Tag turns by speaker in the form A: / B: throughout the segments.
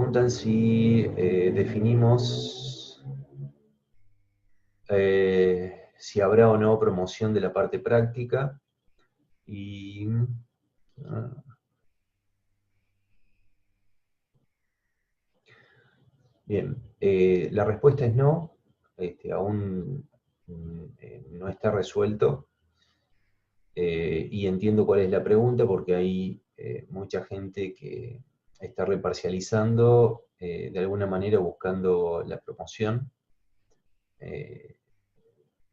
A: preguntan si definimos si habrá o no promoción de la parte práctica. Y bien, la respuesta es no, aún no está resuelto. Y entiendo cuál es la pregunta, porque hay mucha gente que está reparcializando, de alguna manera buscando la promoción.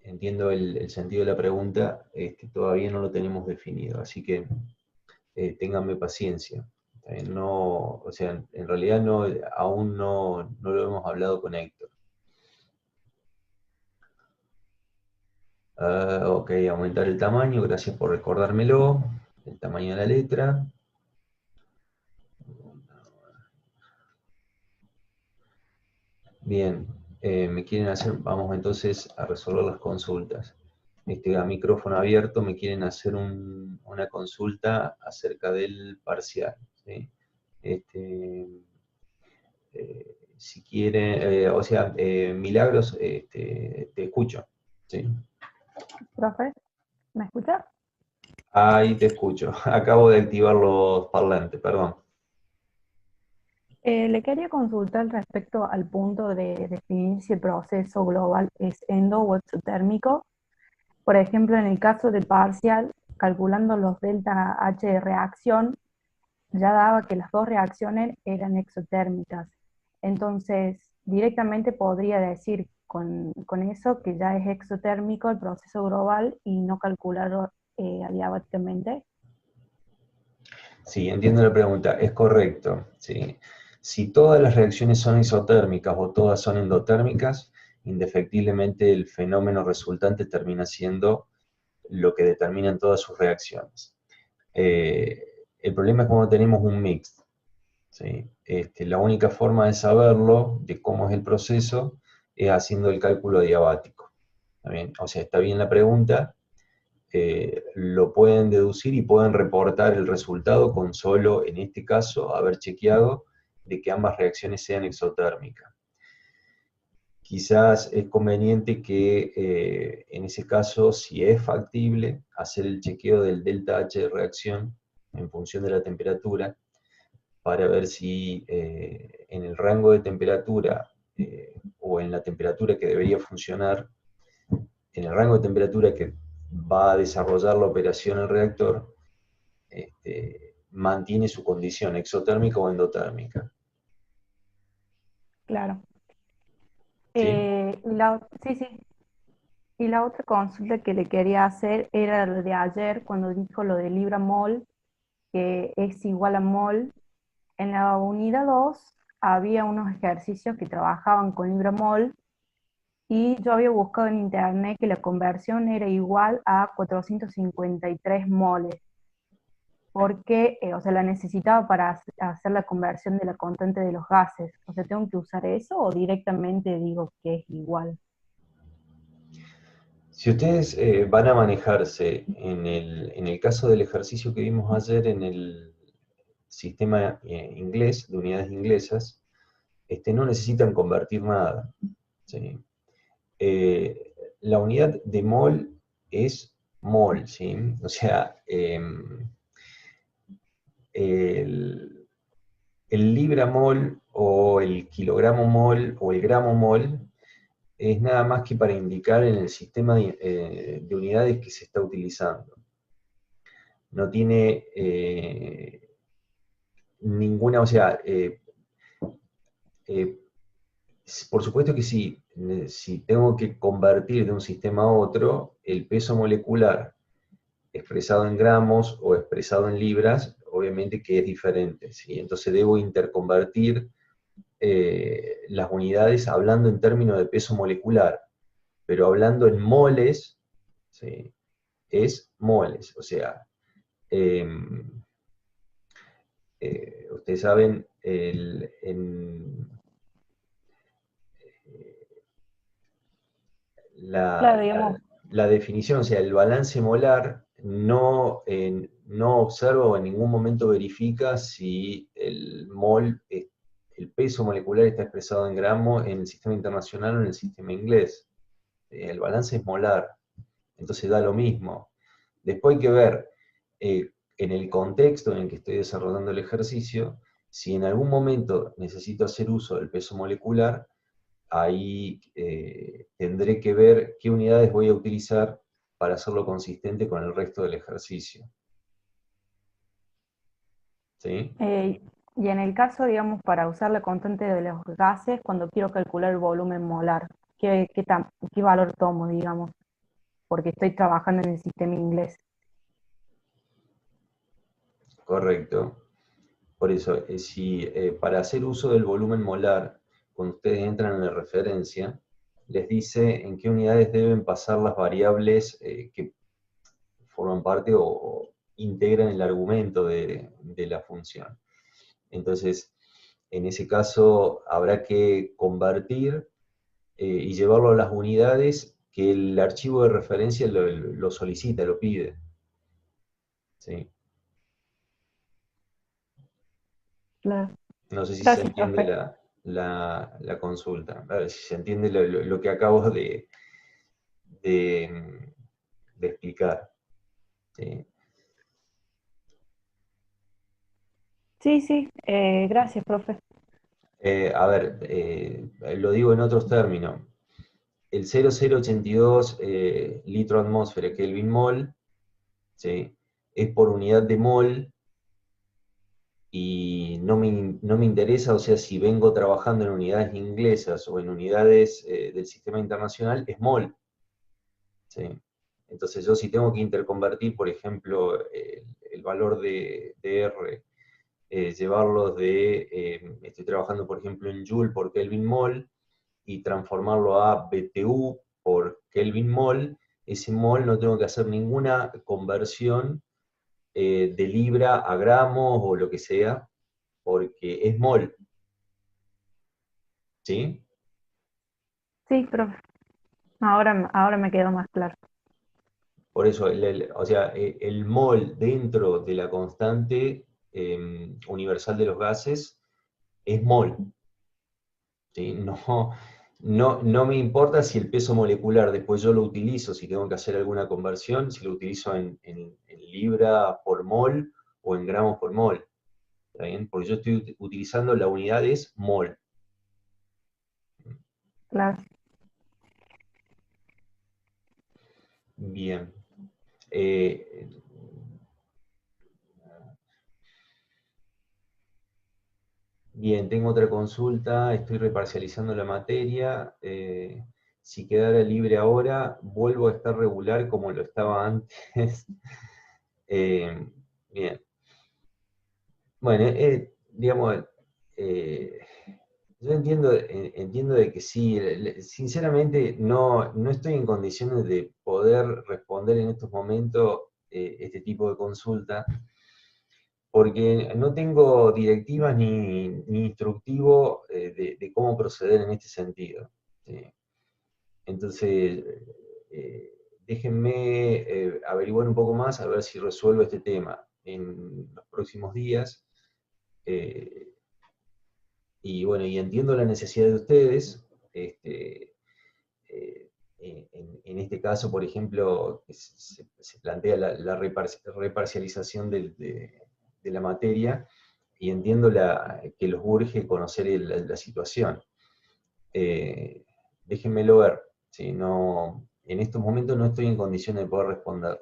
A: Entiendo el sentido de la pregunta, todavía no lo tenemos definido, así que ténganme paciencia. No, o sea, en realidad no, aún no lo hemos hablado con Héctor. Ok, aumentar el tamaño, gracias por recordármelo. El tamaño de la letra. Bien, me quieren hacer, vamos entonces a resolver las consultas. A micrófono abierto me quieren hacer una consulta acerca del parcial, ¿sí? Si quiere, o sea, Milagros, te escucho, ¿sí?
B: Profe, ¿me escucha?
A: Ahí te escucho. Acabo de activar los parlantes, perdón.
B: Le quería consultar respecto al punto de definir si el proceso global es endo o exotérmico. Por ejemplo, en el caso del parcial, calculando los delta H de reacción, ya daba que las dos reacciones eran exotérmicas. Entonces, directamente podría decir con eso que ya es exotérmico el proceso global y no calcularlo adiabáticamente.
A: Sí, entiendo la pregunta, es correcto, ¿sí? Si todas las reacciones son isotérmicas o todas son endotérmicas, indefectiblemente el fenómeno resultante termina siendo lo que determinan todas sus reacciones. El problema es cuando tenemos un mix, ¿sí? La única forma de saberlo, de cómo es el proceso, es haciendo el cálculo adiabático. ¿Está bien? O sea, está bien la pregunta, lo pueden deducir y pueden reportar el resultado con solo, en este caso, haber chequeado de que ambas reacciones sean exotérmicas. Quizás es conveniente que en ese caso, si es factible, hacer el chequeo del delta H de reacción en función de la temperatura, para ver si en el rango de temperatura o en la temperatura que debería funcionar, en el rango de temperatura que va a desarrollar la operación el reactor, mantiene su condición exotérmica o endotérmica.
B: Claro.
A: ¿Sí?
B: Sí, sí. Y la otra consulta que le quería hacer era lo de ayer, cuando dijo lo de libra mol, que es igual a mol. En la unidad 2 había unos ejercicios que trabajaban con libra mol y yo había buscado en internet que la conversión era igual a 453 moles, porque, o sea, la necesitaba para hacer la conversión de la constante de los gases. O sea, ¿tengo que usar eso o directamente digo que es igual?
A: Si ustedes van a manejarse en el caso del ejercicio que vimos ayer en el sistema inglés, de unidades inglesas, no necesitan convertir nada, ¿sí? La unidad de mol es mol, ¿sí? O sea, el, el libra mol o el kilogramo mol o el gramo mol es nada más que para indicar en el sistema de unidades que se está utilizando. No tiene ninguna, o sea, eh, por supuesto que sí, si tengo que convertir de un sistema a otro, el peso molecular expresado en gramos o expresado en libras, obviamente que es diferente, ¿sí? Entonces debo interconvertir las unidades hablando en términos de peso molecular, pero hablando en moles, ¿sí? Es moles, o sea, eh, ustedes saben,
B: Claro,
A: la,
B: digamos,
A: la definición, o sea, el balance molar no observa o en ningún momento verifica si el mol el peso molecular está expresado en gramos en el sistema internacional o en el sistema inglés. El balance es molar, entonces da lo mismo. Después hay que ver en el contexto en el que estoy desarrollando el ejercicio, si en algún momento necesito hacer uso del peso molecular, ahí tendré que ver qué unidades voy a utilizar para hacerlo consistente con el resto del ejercicio. ¿Sí?
B: Y en el caso, digamos, para usar la constante de los gases, cuando quiero calcular el volumen molar, ¿qué valor tomo, digamos? Porque estoy trabajando en el sistema inglés.
A: Correcto. Por eso, si para hacer uso del volumen molar, cuando ustedes entran en la referencia, les dice en qué unidades deben pasar las variables que forman parte o integran el argumento de la función. Entonces, en ese caso, habrá que convertir y llevarlo a las unidades que el archivo de referencia lo solicita, lo pide. ¿Sí?
B: Claro.
A: No sé si se
B: Gracias,
A: entiende
B: profe.
A: la consulta. A ver, si se entiende lo que acabo de, de explicar. ¿Sí?
B: Sí, sí, gracias, profe.
A: A ver, lo digo en otros términos. El 0082 litro atmósfera Kelvin mol, ¿sí? Es por unidad de mol y no me interesa, o sea, si vengo trabajando en unidades inglesas o en unidades del sistema internacional, es mol. ¿Sí? Entonces yo si tengo que interconvertir, por ejemplo, el valor de R, llevarlos estoy trabajando por ejemplo en Joule por Kelvin mol, y transformarlo a BTU por Kelvin mol, ese mol no tengo que hacer ninguna conversión de libra a gramos o lo que sea, porque es mol. ¿Sí?
B: Sí, profe. Ahora me quedó más claro.
A: Por eso, o sea, el mol dentro de la constante universal de los gases es mol. ¿Sí? No me importa si el peso molecular después yo lo utilizo, si tengo que hacer alguna conversión, si lo utilizo en libra por mol o en gramos por mol. ¿Está bien? Porque yo estoy utilizando la unidad es mol.
B: Claro.
A: Bien. Eh, Bien, tengo otra consulta, estoy reparcializando la materia. Si quedara libre ahora, vuelvo a estar regular como lo estaba antes. Eh, bien. Bueno, digamos, eh, yo entiendo de que sí, sinceramente no estoy en condiciones de poder responder en estos momentos este tipo de consulta, porque no tengo directivas ni instructivo de cómo proceder en este sentido. ¿Sí? Entonces, eh, déjenme averiguar un poco más a ver si resuelvo este tema en los próximos días. eh, y bueno, y entiendo la necesidad de ustedes. En este caso, por ejemplo, que se plantea la reparcialización de la materia y entiendo que los urge conocer la situación. Eh, Déjenmelo ver. ¿Sí? No, en estos momentos no estoy en condiciones de poder responder.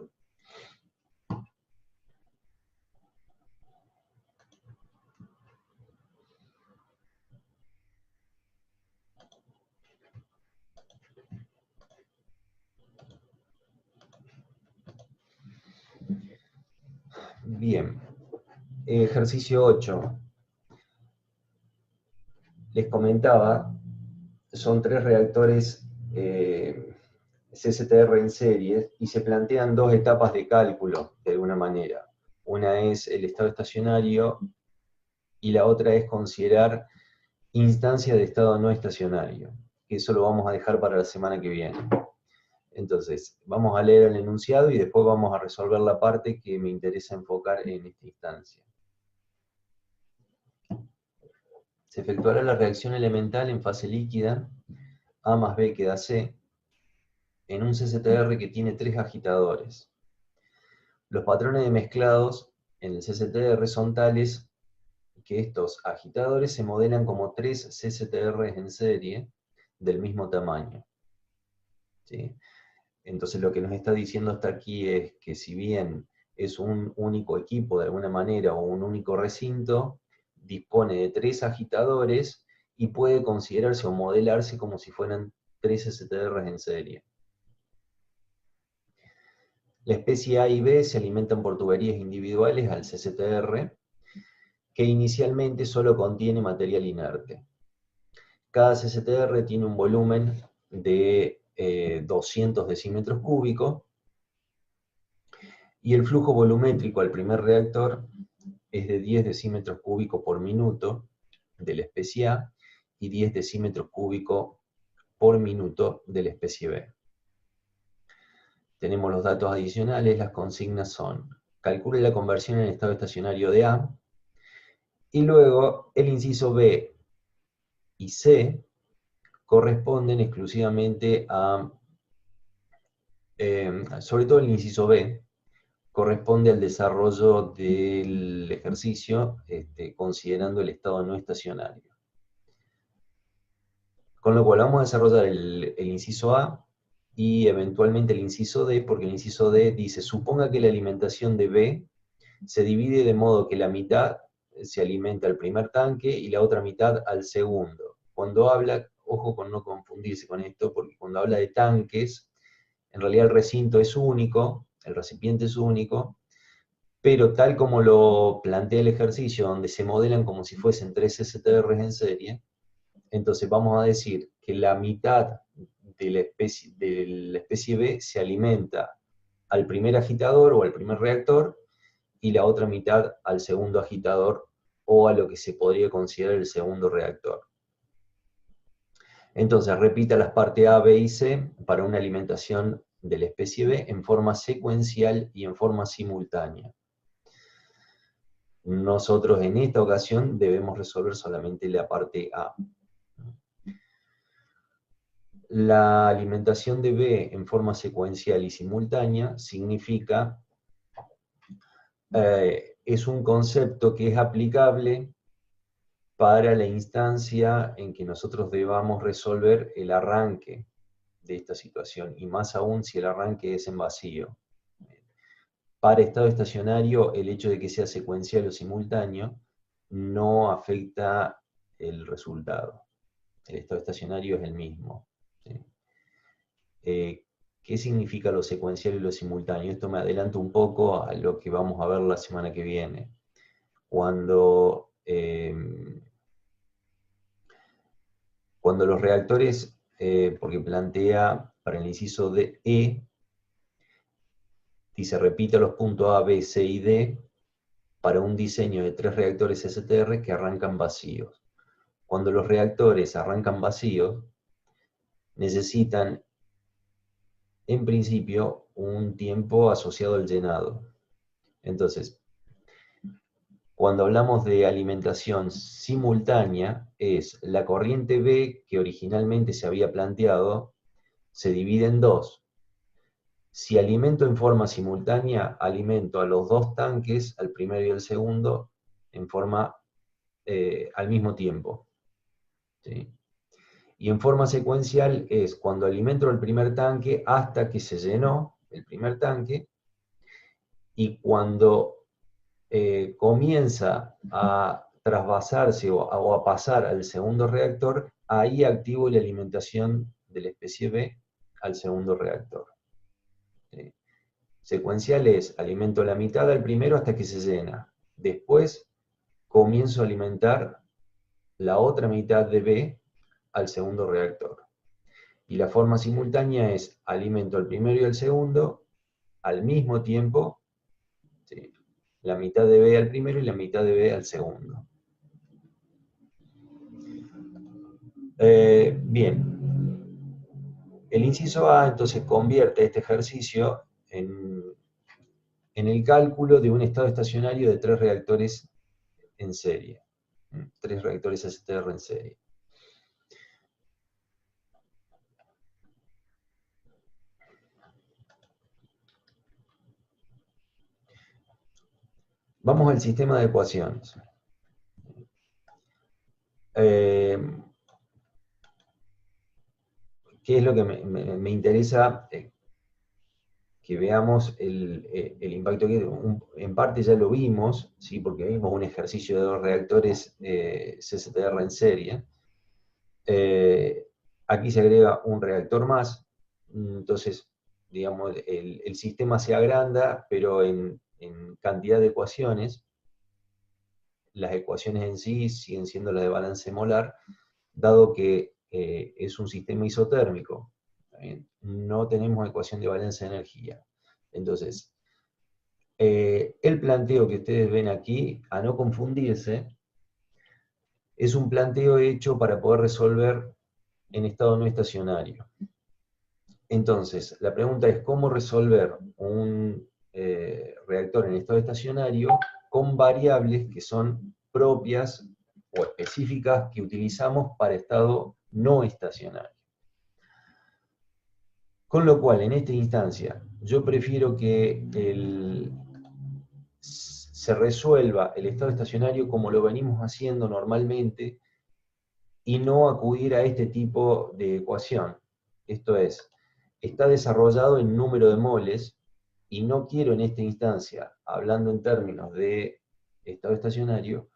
A: Bien. Ejercicio 8. Les comentaba, son 3 reactores CSTR en serie y se plantean 2 etapas de cálculo, de alguna manera. Una es el estado estacionario y la otra es considerar instancia de estado no estacionario, que eso lo vamos a dejar para la semana que viene. Entonces, vamos a leer el enunciado y después vamos a resolver la parte que me interesa enfocar en esta instancia. se efectuará la reacción elemental en fase líquida, A más B queda C, en un CCTR que tiene 3 agitadores. Los patrones de mezclados en el CCTR son tales que estos agitadores se modelan como 3 CCTRs en serie del mismo tamaño. ¿Sí? Entonces lo que nos está diciendo hasta aquí es que si bien es un único equipo de alguna manera o un único recinto, dispone de 3 agitadores y puede considerarse o modelarse como si fueran 3 CCTRs en serie. La especie A y B se alimentan por tuberías individuales al CCTR, que inicialmente solo contiene material inerte. Cada CCTR tiene un volumen de 200 decímetros cúbicos, y el flujo volumétrico al primer reactor es de 10 decímetros cúbicos por minuto de la especie A y 10 decímetros cúbicos por minuto de la especie B. Tenemos los datos adicionales, las consignas son: calcule la conversión en estado estacionario de A, y luego el inciso B y C corresponden exclusivamente a, sobre todo el inciso B, corresponde al desarrollo del ejercicio considerando el estado no estacionario. Con lo cual vamos a desarrollar el inciso A y eventualmente el inciso D, porque el inciso D dice: suponga que la alimentación de B se divide de modo que la mitad se alimenta al primer tanque y la otra mitad al segundo. Cuando habla, ojo con no confundirse con esto, porque cuando habla de tanques, en realidad el recinto es único, el recipiente es único, pero tal como lo plantea el ejercicio, donde se modelan como si fuesen 3 STRs en serie, entonces vamos a decir que la mitad de la especie B se alimenta al primer agitador o al primer reactor, y la otra mitad al segundo agitador o a lo que se podría considerar el segundo reactor. Entonces repita las partes A, B y C para una alimentación de la especie B en forma secuencial y en forma simultánea. Nosotros en esta ocasión debemos resolver solamente la parte A. La alimentación de B en forma secuencial y simultánea significa, es un concepto que es aplicable para la instancia en que nosotros debamos resolver el arranque de esta situación, y más aún si el arranque es en vacío. Para estado estacionario, el hecho de que sea secuencial o simultáneo no afecta el resultado. El estado estacionario es el mismo. ¿Sí? ¿Qué significa lo secuencial y lo simultáneo? Esto me adelanto un poco a lo que vamos a ver la semana que viene. Cuando los reactores, porque plantea para el inciso de E, dice repita los puntos A, B, C y D para un diseño de 3 reactores STR que arrancan vacíos. Cuando los reactores arrancan vacíos, necesitan, en principio, un tiempo asociado al llenado. Entonces, cuando hablamos de alimentación simultánea, es la corriente B que originalmente se había planteado, se divide en dos. Si alimento en forma simultánea, alimento a los 2 tanques, al primero y al segundo, en forma al mismo tiempo. ¿Sí? Y en forma secuencial es cuando alimento el primer tanque hasta que se llenó el primer tanque, y cuando comienza a trasvasarse o a pasar al segundo reactor, ahí activo la alimentación de la especie B al segundo reactor. ¿Sí? Secuencial es alimento la mitad al primero hasta que se llena. Después comienzo a alimentar la otra mitad de B al segundo reactor. Y la forma simultánea es alimento al primero y al segundo al mismo tiempo, ¿sí? La mitad de B al primero y la mitad de B al segundo. Bien. El inciso A entonces convierte este ejercicio en el cálculo de un estado estacionario de 3 reactores en serie. 3 reactores STR en serie. Vamos al sistema de ecuaciones. ¿Qué es lo que me interesa? Que veamos el impacto que en parte ya lo vimos, ¿sí? Porque vimos un ejercicio de 2 reactores CSTR en serie. Aquí se agrega un reactor más, entonces, digamos, el sistema se agranda, pero en cantidad de ecuaciones, las ecuaciones en sí siguen siendo las de balance molar, dado que es un sistema isotérmico. No tenemos ecuación de balance de energía. Entonces, el planteo que ustedes ven aquí, a no confundirse, es un planteo hecho para poder resolver en estado no estacionario. Entonces, la pregunta es cómo resolver un reactor en estado estacionario con variables que son propias o específicas que utilizamos para estado no estacionario. Con lo cual, en esta instancia, yo prefiero que se resuelva el estado estacionario como lo venimos haciendo normalmente y no acudir a este tipo de ecuación. Esto es, está desarrollado en número de moles y no quiero en esta instancia, hablando en términos de estado estacionario,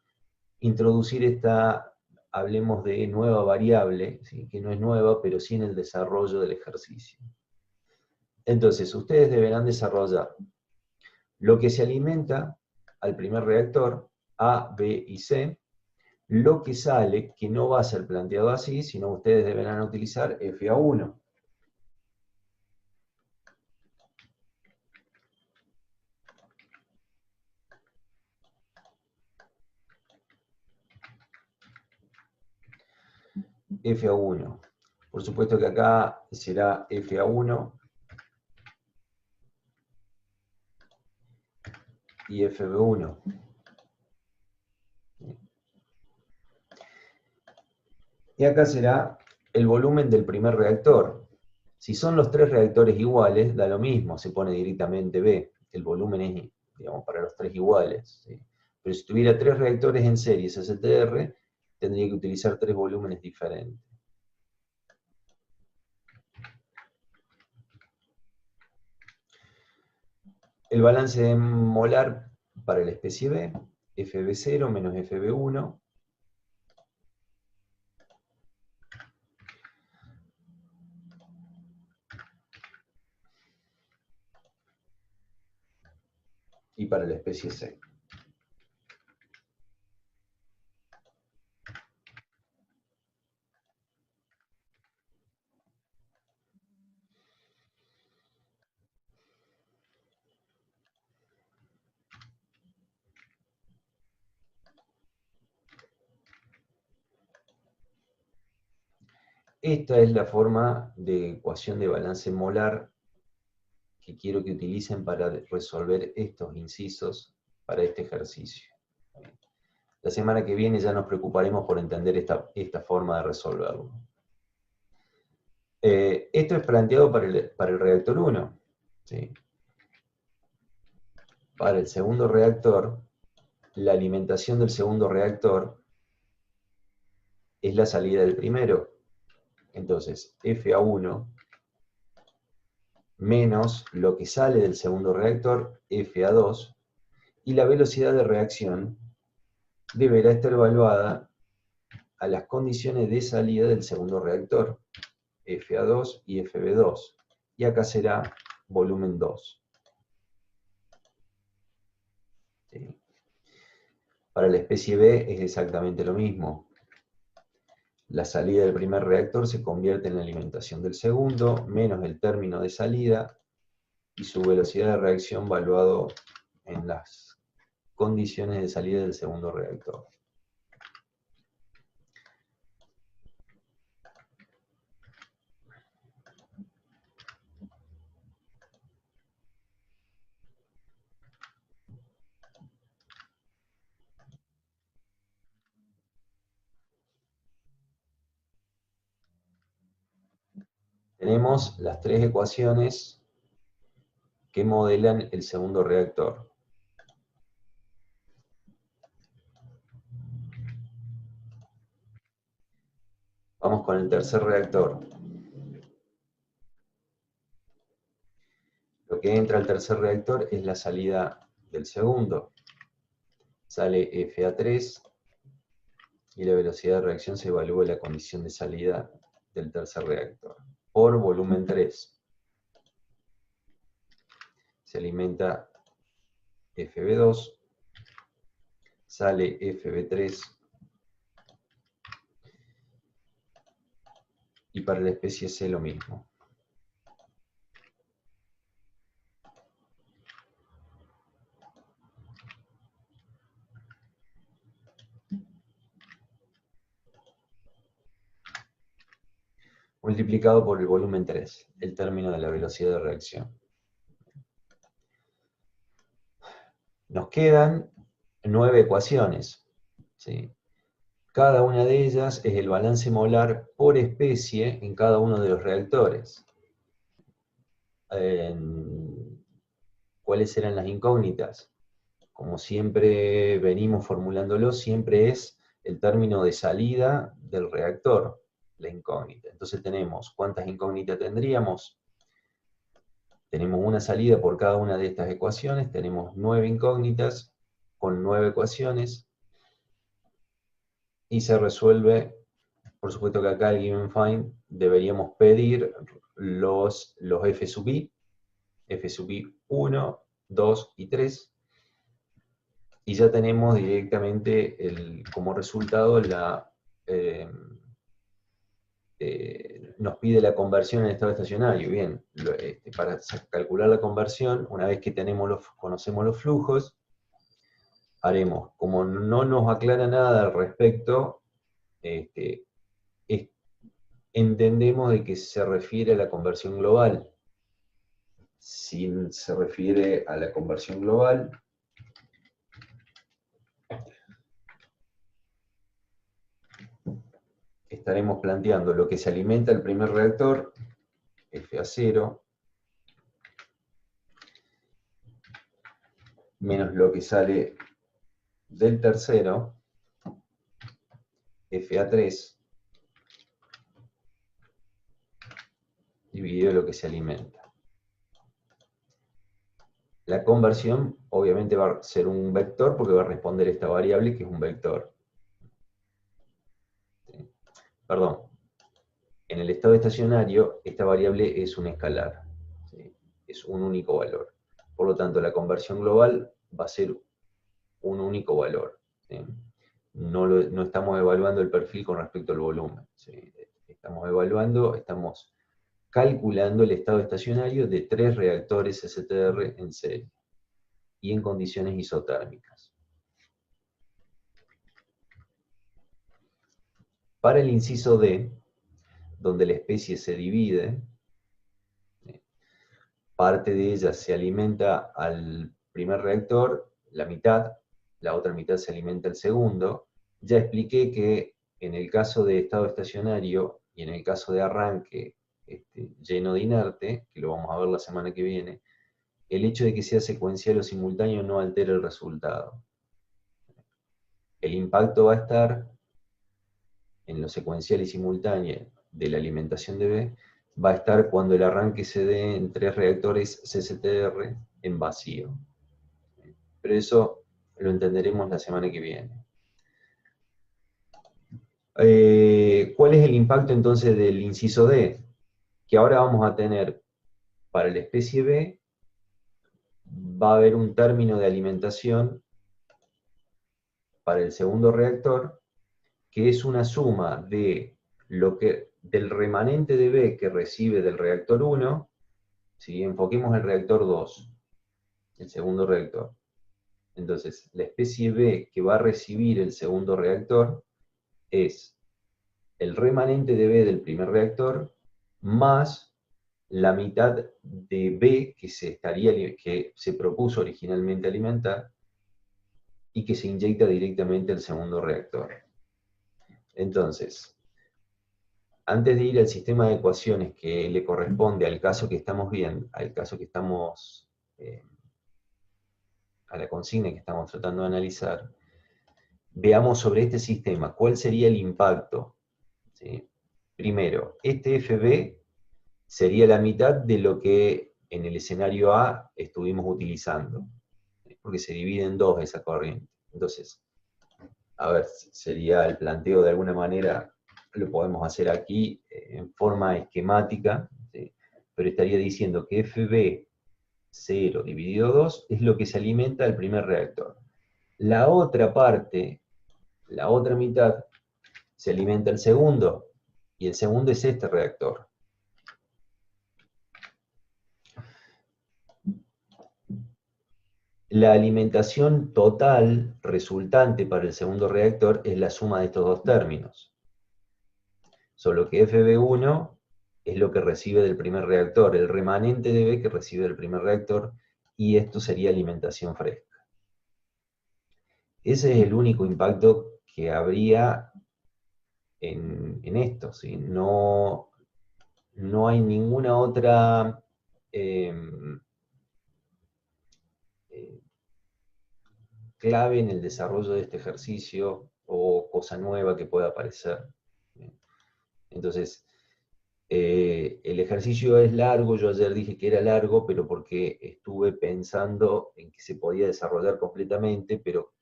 A: introducir esta, hablemos de nueva variable, ¿sí? Que no es nueva, pero sí en el desarrollo del ejercicio. Entonces, ustedes deberán desarrollar lo que se alimenta al primer reactor, A, B y C, lo que sale, que no va a ser planteado así, sino ustedes deberán utilizar FA1. FA1. Por supuesto que acá será FA1 y FB1. Y acá será el volumen del primer reactor. Si son los 3 reactores iguales, da lo mismo, se pone directamente B. El volumen es, digamos, para los 3 iguales, ¿sí? Pero si tuviera 3 reactores en serie STR, tendría que utilizar 3 volúmenes diferentes. El balance molar para la especie B, FB0 menos FB1, y para la especie C. Esta es la forma de ecuación de balance molar que quiero que utilicen para resolver estos incisos para este ejercicio. La semana que viene ya nos preocuparemos por entender esta forma de resolverlo. Esto es planteado para el reactor 1. ¿Sí? Para el segundo reactor, la alimentación del segundo reactor es la salida del primero. Entonces, FA1 menos lo que sale del segundo reactor, FA2, y la velocidad de reacción deberá estar evaluada a las condiciones de salida del segundo reactor, FA2 y FB2. Y acá será volumen 2. ¿Sí? Para la especie B es exactamente lo mismo. La salida del primer reactor se convierte en la alimentación del segundo, menos el término de salida, y su velocidad de reacción evaluado en las condiciones de salida del segundo reactor. tenemos las tres ecuaciones que modelan el segundo reactor. Vamos con el tercer reactor. Lo que entra al tercer reactor es la salida del segundo. Sale FA3 y la velocidad de reacción se evalúa en la condición de salida del tercer reactor por volumen 3. Se alimenta FB2, sale FB3 y para la especie C lo mismo. Multiplicado por el volumen 3, el término de la velocidad de reacción. Nos quedan 9 ecuaciones, ¿sí? Cada una de ellas es el balance molar por especie en cada uno de los reactores. ¿Cuáles eran las incógnitas? Como siempre venimos formulándolo, siempre es el término de salida del reactor, la incógnita. Entonces tenemos, ¿cuántas incógnitas tendríamos? Tenemos una salida por cada una de estas ecuaciones, tenemos 9 incógnitas con 9 ecuaciones, y se resuelve, por supuesto que acá el given find deberíamos pedir los f sub i 1, 2 y 3, y ya tenemos directamente como resultado nos pide la conversión en estado estacionario. Bien, para calcular la conversión, una vez que conocemos los flujos, haremos, como no nos aclara nada al respecto, entendemos de que se refiere a la conversión global. Si se refiere a la conversión global, estaremos planteando lo que se alimenta el primer reactor, FA0, menos lo que sale del tercero, FA3, dividido lo que se alimenta. La conversión obviamente va a ser un vector porque va a responder esta variable que es un vector. ¿Sí? Perdón, en el estado estacionario esta variable es un escalar, ¿sí? Es un único valor. Por lo tanto, la conversión global va a ser un único valor, ¿sí? No estamos evaluando el perfil con respecto al volumen, ¿sí? Estamos calculando el estado estacionario de 3 reactores STR en serie y en condiciones isotérmicas. Para el inciso D, donde la especie se divide, parte de ella se alimenta al primer reactor, la mitad, la otra mitad se alimenta al segundo. Ya expliqué que en el caso de estado estacionario y en el caso de arranque lleno de inerte, que lo vamos a ver la semana que viene, el hecho de que sea secuencial o simultáneo no altera el resultado. El impacto va a estar en lo secuencial y simultáneo de la alimentación de B, va a estar cuando el arranque se dé en 3 reactores CCTR en vacío. Pero eso lo entenderemos la semana que viene. ¿Cuál es el impacto entonces del inciso D? Que ahora vamos a tener, para la especie B, va a haber un término de alimentación para el segundo reactor, que es una suma de del remanente de B que recibe del reactor 1, si enfoquemos el reactor 2, el segundo reactor. Entonces, la especie B que va a recibir el segundo reactor es el remanente de B del primer reactor más la mitad de B que se propuso originalmente alimentar y que se inyecta directamente al segundo reactor. Entonces, antes de ir al sistema de ecuaciones que le corresponde al caso que estamos viendo, al caso que estamos, a la consigna que estamos tratando de analizar, veamos sobre este sistema cuál sería el impacto. ¿Sí? Primero, este FB sería la mitad de lo que en el escenario A estuvimos utilizando, porque se divide en dos esa corriente. Entonces, a ver, sería el planteo de alguna manera, lo podemos hacer aquí en forma esquemática, ¿sí? Pero estaría diciendo que FB 0 dividido 2 es lo que se alimenta del primer reactor. La otra parte, la otra mitad, se alimenta el segundo, y el segundo es este reactor. La alimentación total resultante para el segundo reactor es la suma de estos dos términos. Solo que FB1 es lo que recibe del primer reactor, el remanente de B que recibe del primer reactor, y esto sería alimentación fresca. Ese es el único impacto que habría en esto, ¿sí? No hay ninguna otra clave en el desarrollo de este ejercicio o cosa nueva que pueda aparecer. Entonces, el ejercicio es largo, yo ayer dije que era largo, pero porque estuve pensando en que se podía desarrollar completamente, pero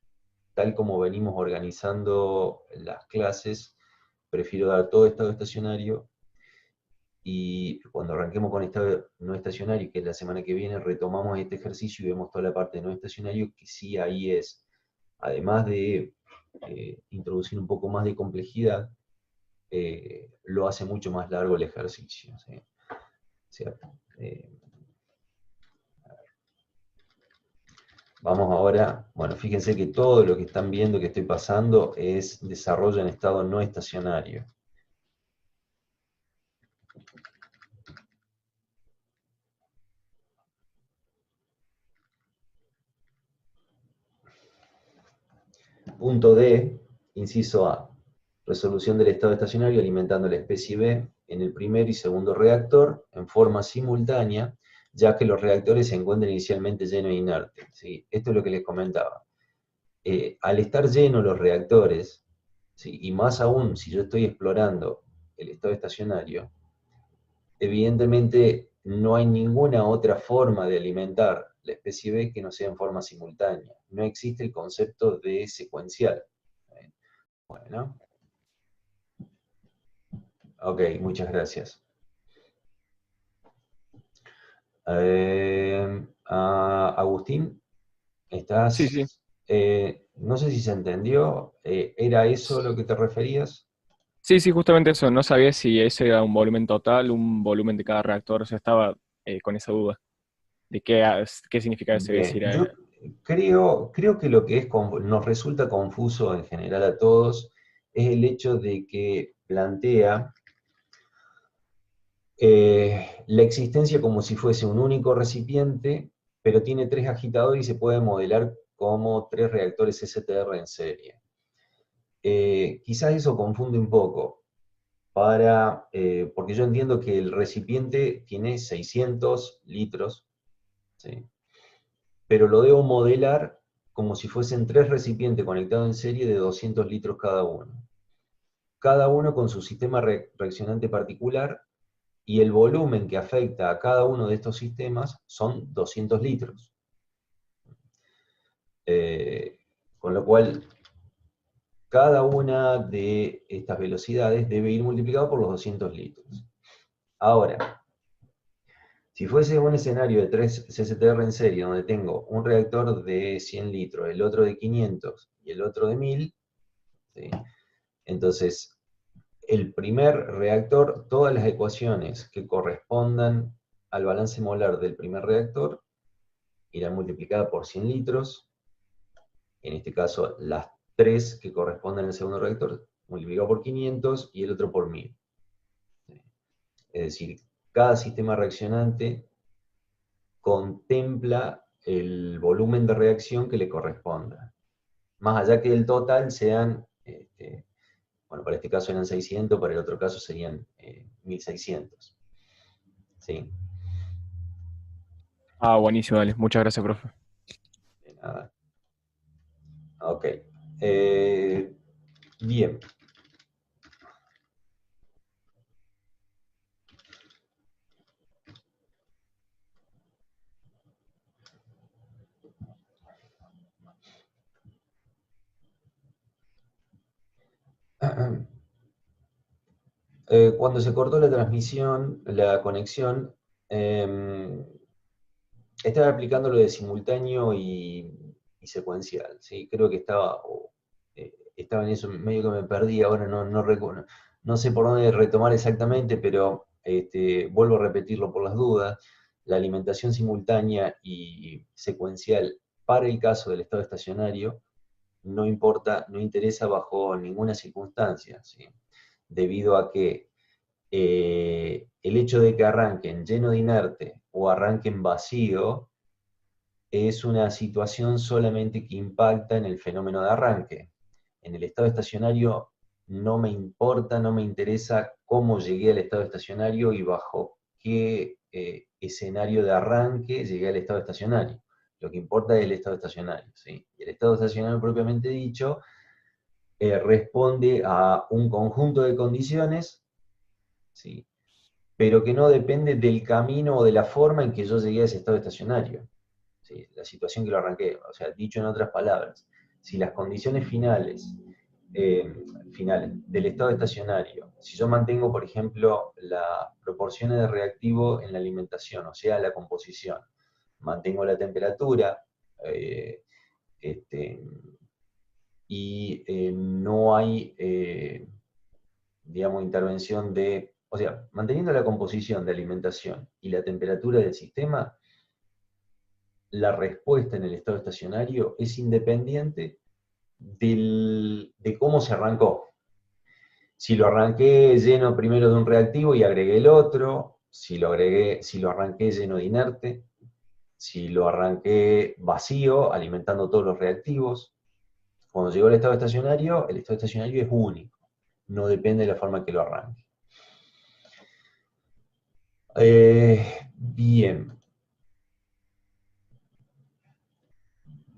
A: tal como venimos organizando las clases, prefiero dar todo estado estacionario, y cuando arranquemos con estado no estacionario, que es la semana que viene, retomamos este ejercicio y vemos toda la parte de no estacionario, que sí ahí es, además de introducir un poco más de complejidad, lo hace mucho más largo el ejercicio. ¿Sí? O sea, vamos ahora, bueno, fíjense que todo lo que están viendo que estoy pasando es desarrollo en estado no estacionario. Punto D, inciso A. Resolución del estado estacionario alimentando la especie B en el primer y segundo reactor en forma simultánea, ya que los reactores se encuentran inicialmente llenos e inertes. ¿Sí? Esto es lo que les comentaba. Al estar llenos los reactores, ¿sí? Y más aún si yo estoy explorando el estado estacionario, evidentemente no hay ninguna otra forma de alimentar la especie B que no sea en forma simultánea. No existe el concepto de secuencial. Bueno, ok, muchas gracias. Agustín,
C: Sí, sí.
A: estás... no sé si se entendió, ¿era eso lo que te referías?
C: Sí, sí, justamente eso. No sabía si ese era un volumen total, un volumen de cada reactor. O sea, estaba con esa duda de qué significa ese, si
A: Bien,
C: era...
A: yo creo que lo que nos resulta confuso en general a todos es el hecho de que plantea la existencia como si fuese un único recipiente, pero tiene tres agitadores y se puede modelar como tres reactores STR en serie. Quizás eso confunde un poco, porque yo entiendo que el recipiente tiene 600 litros, ¿sí? Pero lo debo modelar como si fuesen tres recipientes conectados en serie de 200 litros cada uno con su sistema reaccionante particular, y el volumen que afecta a cada uno de estos sistemas son 200 litros. Con lo cual, cada una de estas velocidades debe ir multiplicado por los 200 litros. Ahora, si fuese un escenario de 3 CCTR en serie, donde tengo un reactor de 100 litros, el otro de 500 y el otro de 1000, ¿sí? Entonces, el primer reactor, todas las ecuaciones que correspondan al balance molar del primer reactor irán multiplicadas por 100 litros, en este caso las 3 que corresponden al segundo reactor, multiplicado por 500 y el otro por 1000. Es decir, cada sistema reaccionante contempla el volumen de reacción que le corresponda. Más allá que el total sean Bueno, para este caso eran 600, para el otro caso serían 1600. ¿Sí?
C: Ah, buenísimo, dale. Muchas gracias, profe.
A: De nada. Ok. Bien. Cuando se cortó la transmisión, la conexión, estaba aplicando lo de simultáneo y secuencial, ¿sí? Creo que estaba en eso, medio que me perdí, ahora no recuerdo, no sé por dónde retomar exactamente, pero vuelvo a repetirlo por las dudas. La alimentación simultánea y secuencial para el caso del estado estacionario no importa, no interesa bajo ninguna circunstancia, ¿sí? Debido a que el hecho de que arranquen lleno de inerte o arranquen vacío es una situación solamente que impacta en el fenómeno de arranque. En el estado estacionario no me importa, no me interesa cómo llegué al estado estacionario y bajo qué escenario de arranque llegué al estado estacionario. Lo que importa es el estado estacionario, ¿sí? Y el estado estacionario propiamente dicho responde a un conjunto de condiciones, ¿sí? Pero que no depende del camino o de la forma en que yo llegué a ese estado estacionario, ¿sí? La situación que lo arranqué. O sea, dicho en otras palabras, si las condiciones finales del estado estacionario, si yo mantengo, por ejemplo, las proporciones de reactivo en la alimentación, o sea, la composición, mantengo la temperatura, eh, este, y no hay, digamos, intervención de, o sea, manteniendo la composición de alimentación y la temperatura del sistema, la respuesta en el estado estacionario es independiente de cómo se arrancó. Si lo arranqué lleno primero de un reactivo y agregué el otro, si lo arranqué lleno de inerte, si lo arranqué vacío, alimentando todos los reactivos. Cuando llegó al estado estacionario, el estado estacionario es único, no depende de la forma que lo arranque. Bien.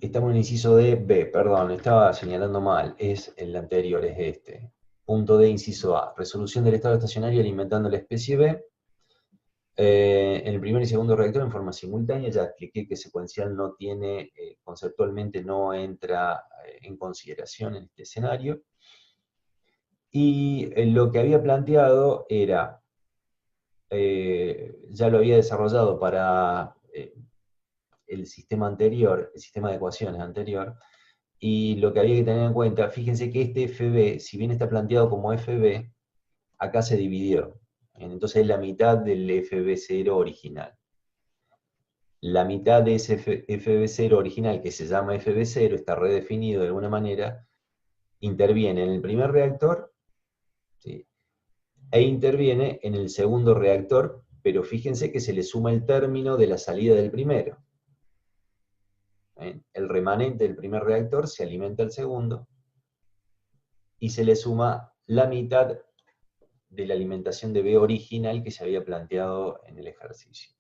A: Estamos en el inciso D, B, perdón, estaba señalando mal, es el anterior, es este. Punto D, inciso A, resolución del estado estacionario alimentando la especie B. En el primer y segundo reactor en forma simultánea, ya expliqué que secuencial no tiene, conceptualmente no entra en consideración en este escenario. Y lo que había planteado era, ya lo había desarrollado para el sistema anterior, el sistema de ecuaciones anterior, y lo que había que tener en cuenta, fíjense que este FB, si bien está planteado como FB, acá se dividió. Entonces es la mitad del FB0 original. La mitad de ese FB0 original, que se llama FB0, está redefinido de alguna manera, interviene en el primer reactor, ¿sí? E interviene en el segundo reactor, pero fíjense que se le suma el término de la salida del primero. El remanente del primer reactor se alimenta al segundo, y se le suma la mitad de la alimentación de B original que se había planteado en el ejercicio.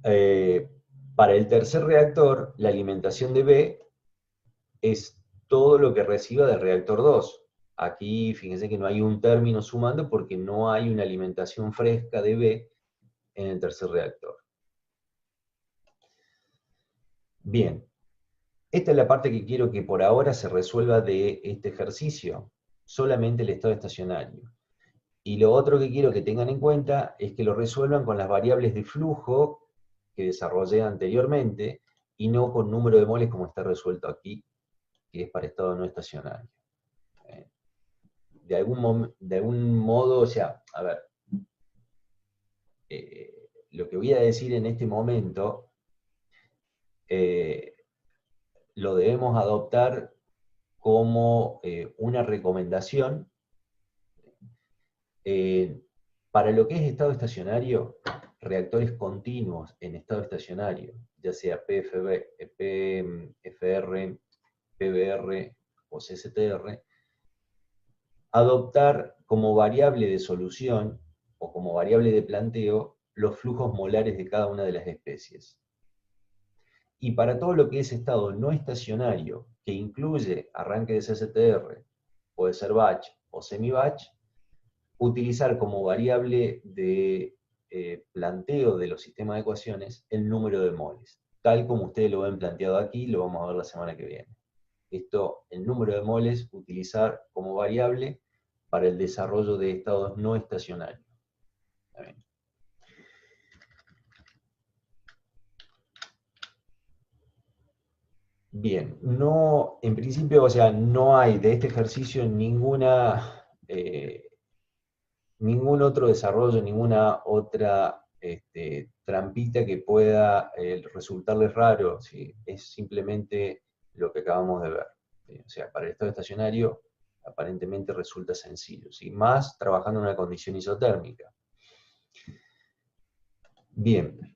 A: Para el tercer reactor, la alimentación de B es todo lo que reciba del reactor 2. Aquí, fíjense que no hay un término sumando porque no hay una alimentación fresca de B en el tercer reactor. Bien, esta es la parte que quiero que por ahora se resuelva de este ejercicio, solamente el estado estacionario. Y lo otro que quiero que tengan en cuenta es que lo resuelvan con las variables de flujo que desarrollé anteriormente y no con número de moles como está resuelto aquí, que es para estado no estacionario. De algún modo, o sea, a ver, lo que voy a decir en este momento lo debemos adoptar como una recomendación para lo que es estado estacionario, reactores continuos en estado estacionario, ya sea PFB, PFR, PBR o CSTR, adoptar como variable de solución o como variable de planteo los flujos molares de cada una de las especies. Y para todo lo que es estado no estacionario, que incluye arranque de CSTR, puede ser batch o semi-batch, utilizar como variable de planteo de los sistemas de ecuaciones el número de moles. Tal como ustedes lo ven planteado aquí, lo vamos a ver la semana que viene. Esto, el número de moles, utilizar como variable para el desarrollo de estados no estacionarios. Bien, no, en principio, o sea, no hay de este ejercicio ningún otro desarrollo, ninguna otra trampita que pueda resultarles raro, ¿sí? Es simplemente lo que acabamos de ver, ¿sí? O sea, para el estado estacionario aparentemente resulta sencillo, ¿sí? Más trabajando en una condición isotérmica. Bien.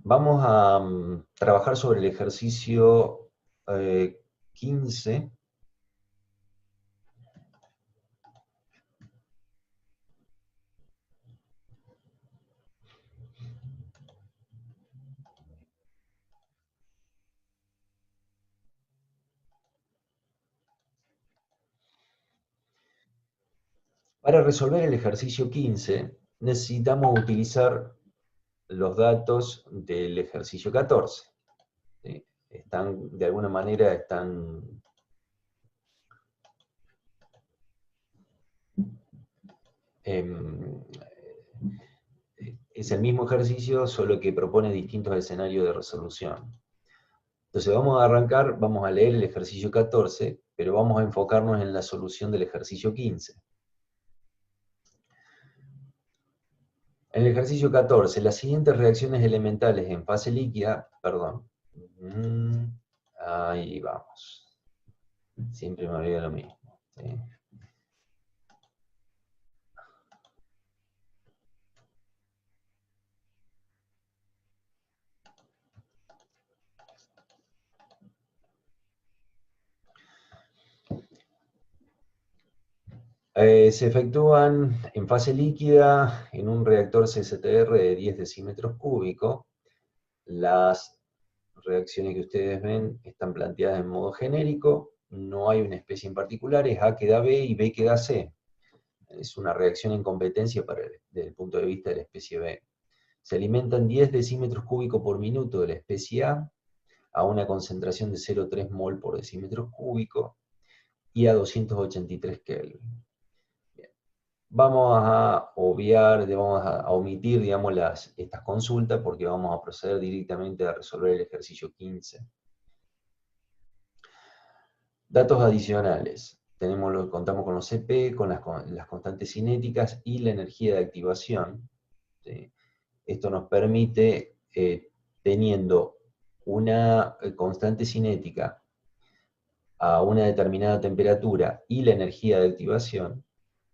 A: Vamos a trabajar sobre el ejercicio 15. Para resolver el ejercicio 15, necesitamos utilizar los datos del ejercicio 14. ¿Sí? De alguna manera están es el mismo ejercicio, solo que propone distintos escenarios de resolución. Entonces vamos a arrancar, vamos a leer el ejercicio 14, pero vamos a enfocarnos en la solución del ejercicio 15. En el ejercicio 14, las siguientes reacciones elementales en fase líquida, perdón, ahí vamos, siempre me olvido lo mismo, ¿sí? Se efectúan en fase líquida en un reactor CSTR de 10 decímetros cúbicos. Las reacciones que ustedes ven están planteadas en modo genérico, no hay una especie en particular, es A que da B y B que da C. Es una reacción en competencia desde el punto de vista de la especie B. Se alimentan 10 decímetros cúbicos por minuto de la especie a una concentración de 0,3 mol por decímetro cúbico y a 283 Kelvin. Vamos a obviar, vamos a omitir, digamos, estas consultas porque vamos a proceder directamente a resolver el ejercicio 15. Datos adicionales. Contamos con los CP, con las constantes cinéticas y la energía de activación. ¿Sí? Esto nos permite, teniendo una constante cinética a una determinada temperatura y la energía de activación,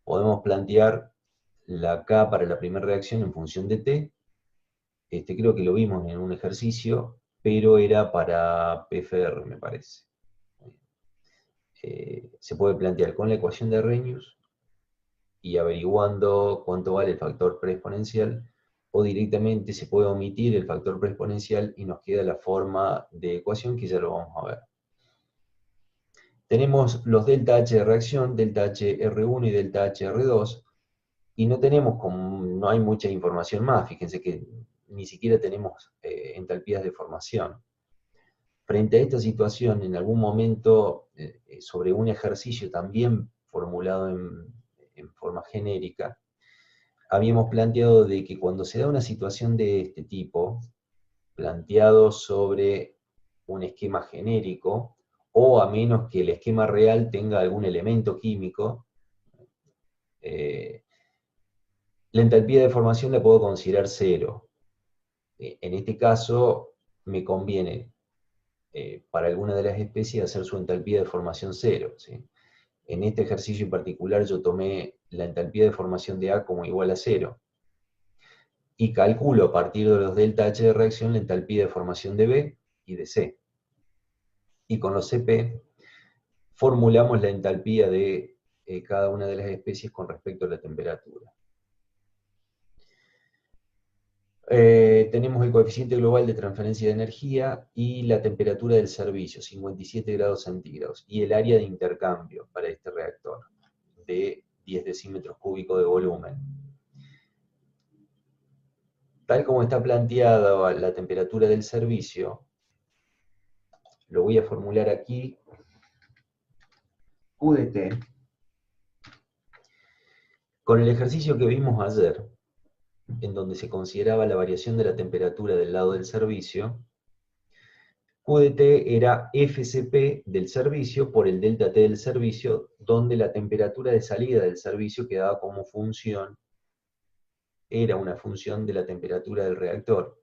A: podemos plantear la K para la primera reacción en función de T. Creo que lo vimos en un ejercicio, pero era para PFR, me parece. Se puede plantear con la ecuación de Arrhenius y averiguando cuánto vale el factor preexponencial, o directamente se puede omitir el factor preexponencial y nos queda la forma de ecuación que ya lo vamos a ver. Tenemos los delta H de reacción, delta HR1 y delta HR2, y no hay mucha información más, fíjense que ni siquiera tenemos entalpías de formación. Frente a esta situación, en algún momento, sobre un ejercicio también formulado en forma genérica, habíamos planteado de que cuando se da una situación de este tipo, planteado sobre un esquema genérico, o a menos que el esquema real tenga algún elemento químico, la entalpía de formación la puedo considerar 0. En este caso, me conviene, para alguna de las especies, hacer su entalpía de formación 0. ¿Sí? En este ejercicio en particular yo tomé la entalpía de formación de A como igual a 0. y calculo a partir de los delta H de reacción la entalpía de formación de B y de C. Y con los CP formulamos la entalpía de cada una de las especies con respecto a la temperatura. Tenemos el coeficiente global de transferencia de energía y la temperatura del servicio, 57 grados centígrados, y el área de intercambio para este reactor, de 10 decímetros cúbicos de volumen. Tal como está planteada la temperatura del servicio, lo voy a formular aquí, Q de T, con el ejercicio que vimos ayer, en donde se consideraba la variación de la temperatura del lado del servicio, Q de T era FCP del servicio por el delta T del servicio, donde la temperatura de salida del servicio quedaba como función, era una función de la temperatura del reactor.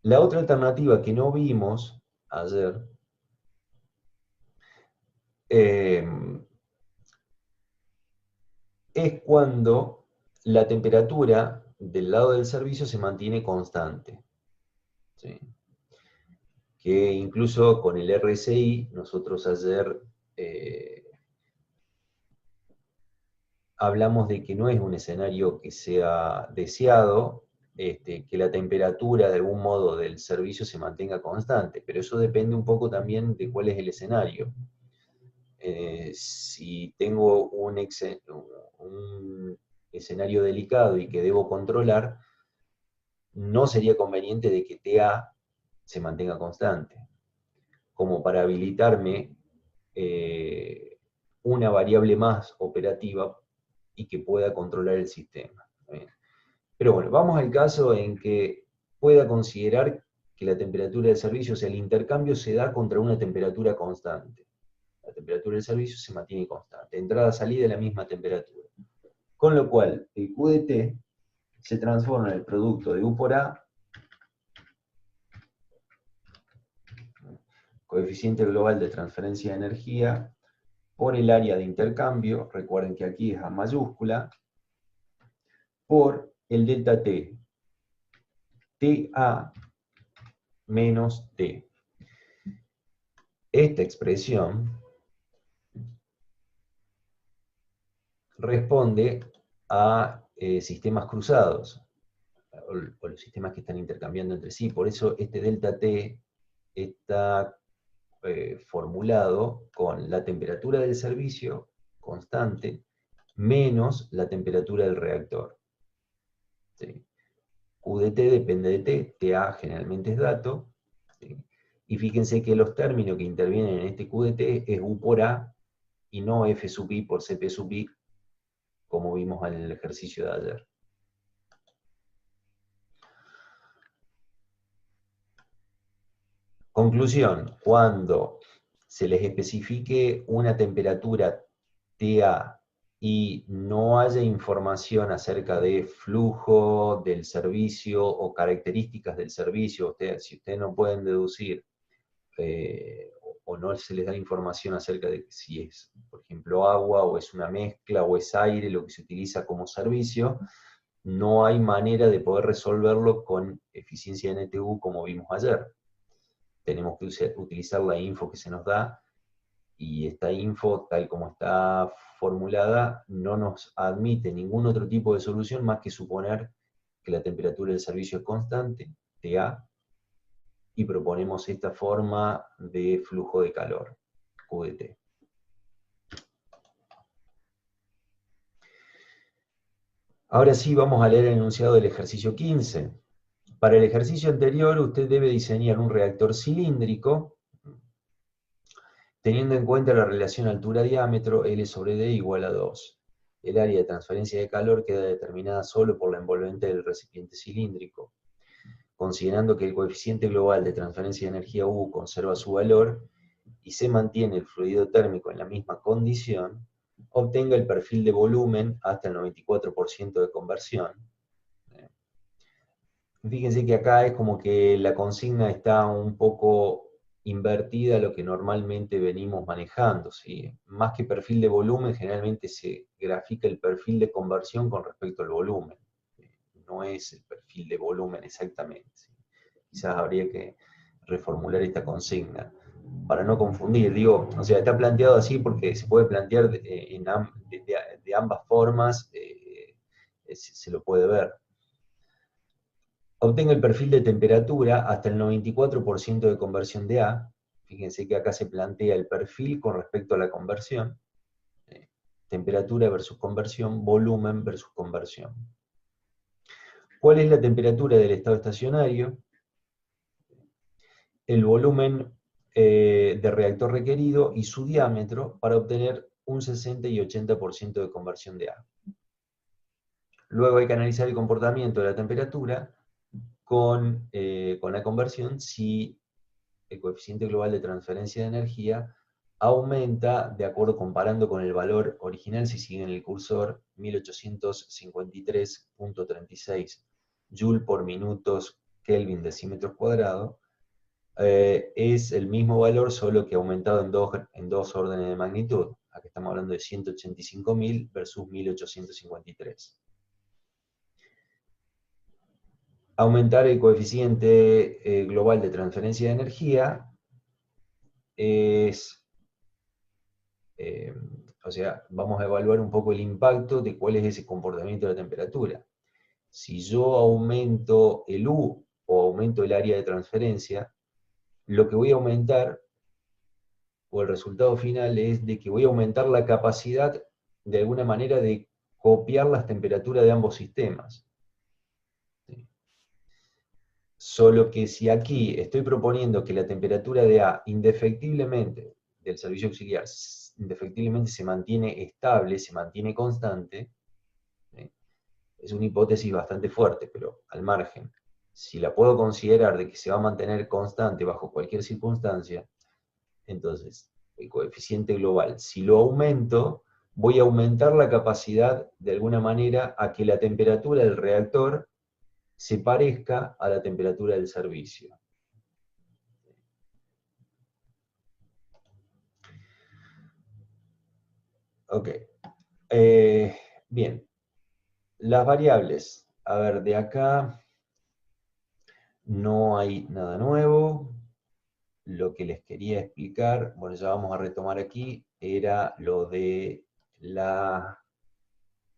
A: La otra alternativa que no vimos ayer es cuando la temperatura del lado del servicio se mantiene constante. ¿Sí? Que incluso con el RSI, nosotros ayer hablamos de que no es un escenario que sea deseado, que la temperatura de algún modo del servicio se mantenga constante, pero eso depende un poco también de cuál es el escenario. Si tengo un escenario delicado y que debo controlar, no sería conveniente de que TA se mantenga constante, como para habilitarme una variable más operativa y que pueda controlar el sistema. Pero bueno, vamos al caso en que pueda considerar que la temperatura del servicio, o sea, el intercambio se da contra una temperatura constante. La temperatura del servicio se mantiene constante, entrada-salida la misma temperatura. Con lo cual, el Q de T se transforma en el producto de U por A, coeficiente global de transferencia de energía, por el área de intercambio, recuerden que aquí es A mayúscula, por el delta T, TA menos T. Esta expresión responde a sistemas cruzados, o los sistemas que están intercambiando entre sí. Por eso este delta T está formulado con la temperatura del servicio constante menos la temperatura del reactor. ¿Sí? Q de T depende de T, TA generalmente es dato, ¿sí? Y fíjense que los términos que intervienen en este Q de T es U por A y no F sub I por CP sub I, como vimos en el ejercicio de ayer. Conclusión, cuando se les especifique una temperatura TA y no haya información acerca de flujo del servicio o características del servicio, si ustedes no pueden deducir o no se les da información acerca de si es, por ejemplo, agua o es una mezcla o es aire lo que se utiliza como servicio, no hay manera de poder resolverlo con eficiencia NTU como vimos ayer. Tenemos que utilizar la info que se nos da, y esta info, tal como está formulada, no nos admite ningún otro tipo de solución más que suponer que la temperatura del servicio es constante, TA, y proponemos esta forma de flujo de calor, Q de T. Ahora sí vamos a leer el enunciado del ejercicio 15. Para el ejercicio anterior, usted debe diseñar un reactor cilíndrico, teniendo en cuenta la relación altura-diámetro, L sobre D igual a 2. El área de transferencia de calor queda determinada solo por la envolvente del recipiente cilíndrico. Considerando que el coeficiente global de transferencia de energía U conserva su valor y se mantiene el fluido térmico en la misma condición, obtenga el perfil de volumen hasta el 94% de conversión. Fíjense que acá es como que la consigna está un poco invertida a lo que normalmente venimos manejando, ¿sí? Más que perfil de volumen, generalmente se grafica el perfil de conversión con respecto al volumen. No es el perfil de volumen exactamente, ¿sí? Quizás habría que reformular esta consigna para no confundir. Digo, o sea, está planteado así porque se puede plantear de ambas formas, se lo puede ver. Obtenga el perfil de temperatura hasta el 94% de conversión de A. Fíjense que acá se plantea el perfil con respecto a la conversión. Temperatura versus conversión, volumen versus conversión. ¿Cuál es la temperatura del estado estacionario? El volumen de reactor requerido y su diámetro para obtener un 60 y 80% de conversión de A. Luego hay que analizar el comportamiento de la temperatura con la conversión si el coeficiente global de transferencia de energía aumenta de acuerdo comparando con el valor original, si siguen el cursor, 1853.36 Joule por minutos Kelvin decímetros cuadrados, es el mismo valor, solo que aumentado en dos órdenes de magnitud. Aquí estamos hablando de 185.000 versus 1853. Aumentar el coeficiente global de transferencia de energía es, o sea, vamos a evaluar un poco el impacto de cuál es ese comportamiento de la temperatura. Si yo aumento el U o aumento el área de transferencia, lo que voy a aumentar, o el resultado final, es de que voy a aumentar la capacidad, de alguna manera, de copiar las temperaturas de ambos sistemas. ¿Sí? Solo que si aquí estoy proponiendo que la temperatura de A indefectiblemente, del servicio auxiliar, indefectiblemente se mantiene estable, se mantiene constante, ¿sí? Es una hipótesis bastante fuerte, pero al margen. Si la puedo considerar de que se va a mantener constante bajo cualquier circunstancia, entonces el coeficiente global, si lo aumento, voy a aumentar la capacidad, de alguna manera, a que la temperatura del reactor se parezca a la temperatura del servicio. Ok. Bien. Las variables. A ver, de acá no hay nada nuevo. Lo que les quería explicar, bueno, ya vamos a retomar aquí, era lo de la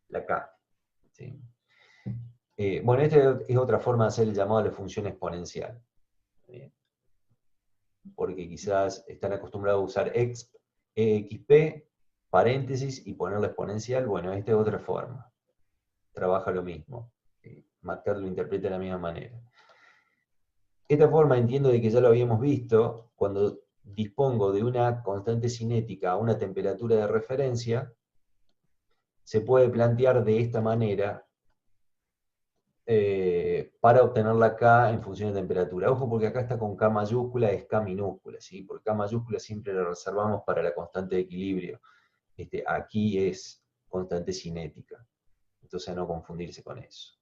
A: K. ¿Sí? Bueno, esta es otra forma de hacer el llamado a la función exponencial. ¿Bien? Porque quizás están acostumbrados a usar exp, paréntesis y poner la exponencial. Bueno, esta es otra forma. Trabaja lo mismo. MATLAB lo interpreta de la misma manera. Esta forma entiendo de que ya lo habíamos visto, cuando dispongo de una constante cinética a una temperatura de referencia, se puede plantear de esta manera para obtener la K en función de temperatura. Ojo, porque acá está con K mayúscula, es K minúscula, ¿sí? Porque K mayúscula siempre la reservamos para la constante de equilibrio. Aquí es constante cinética, entonces a no confundirse con eso.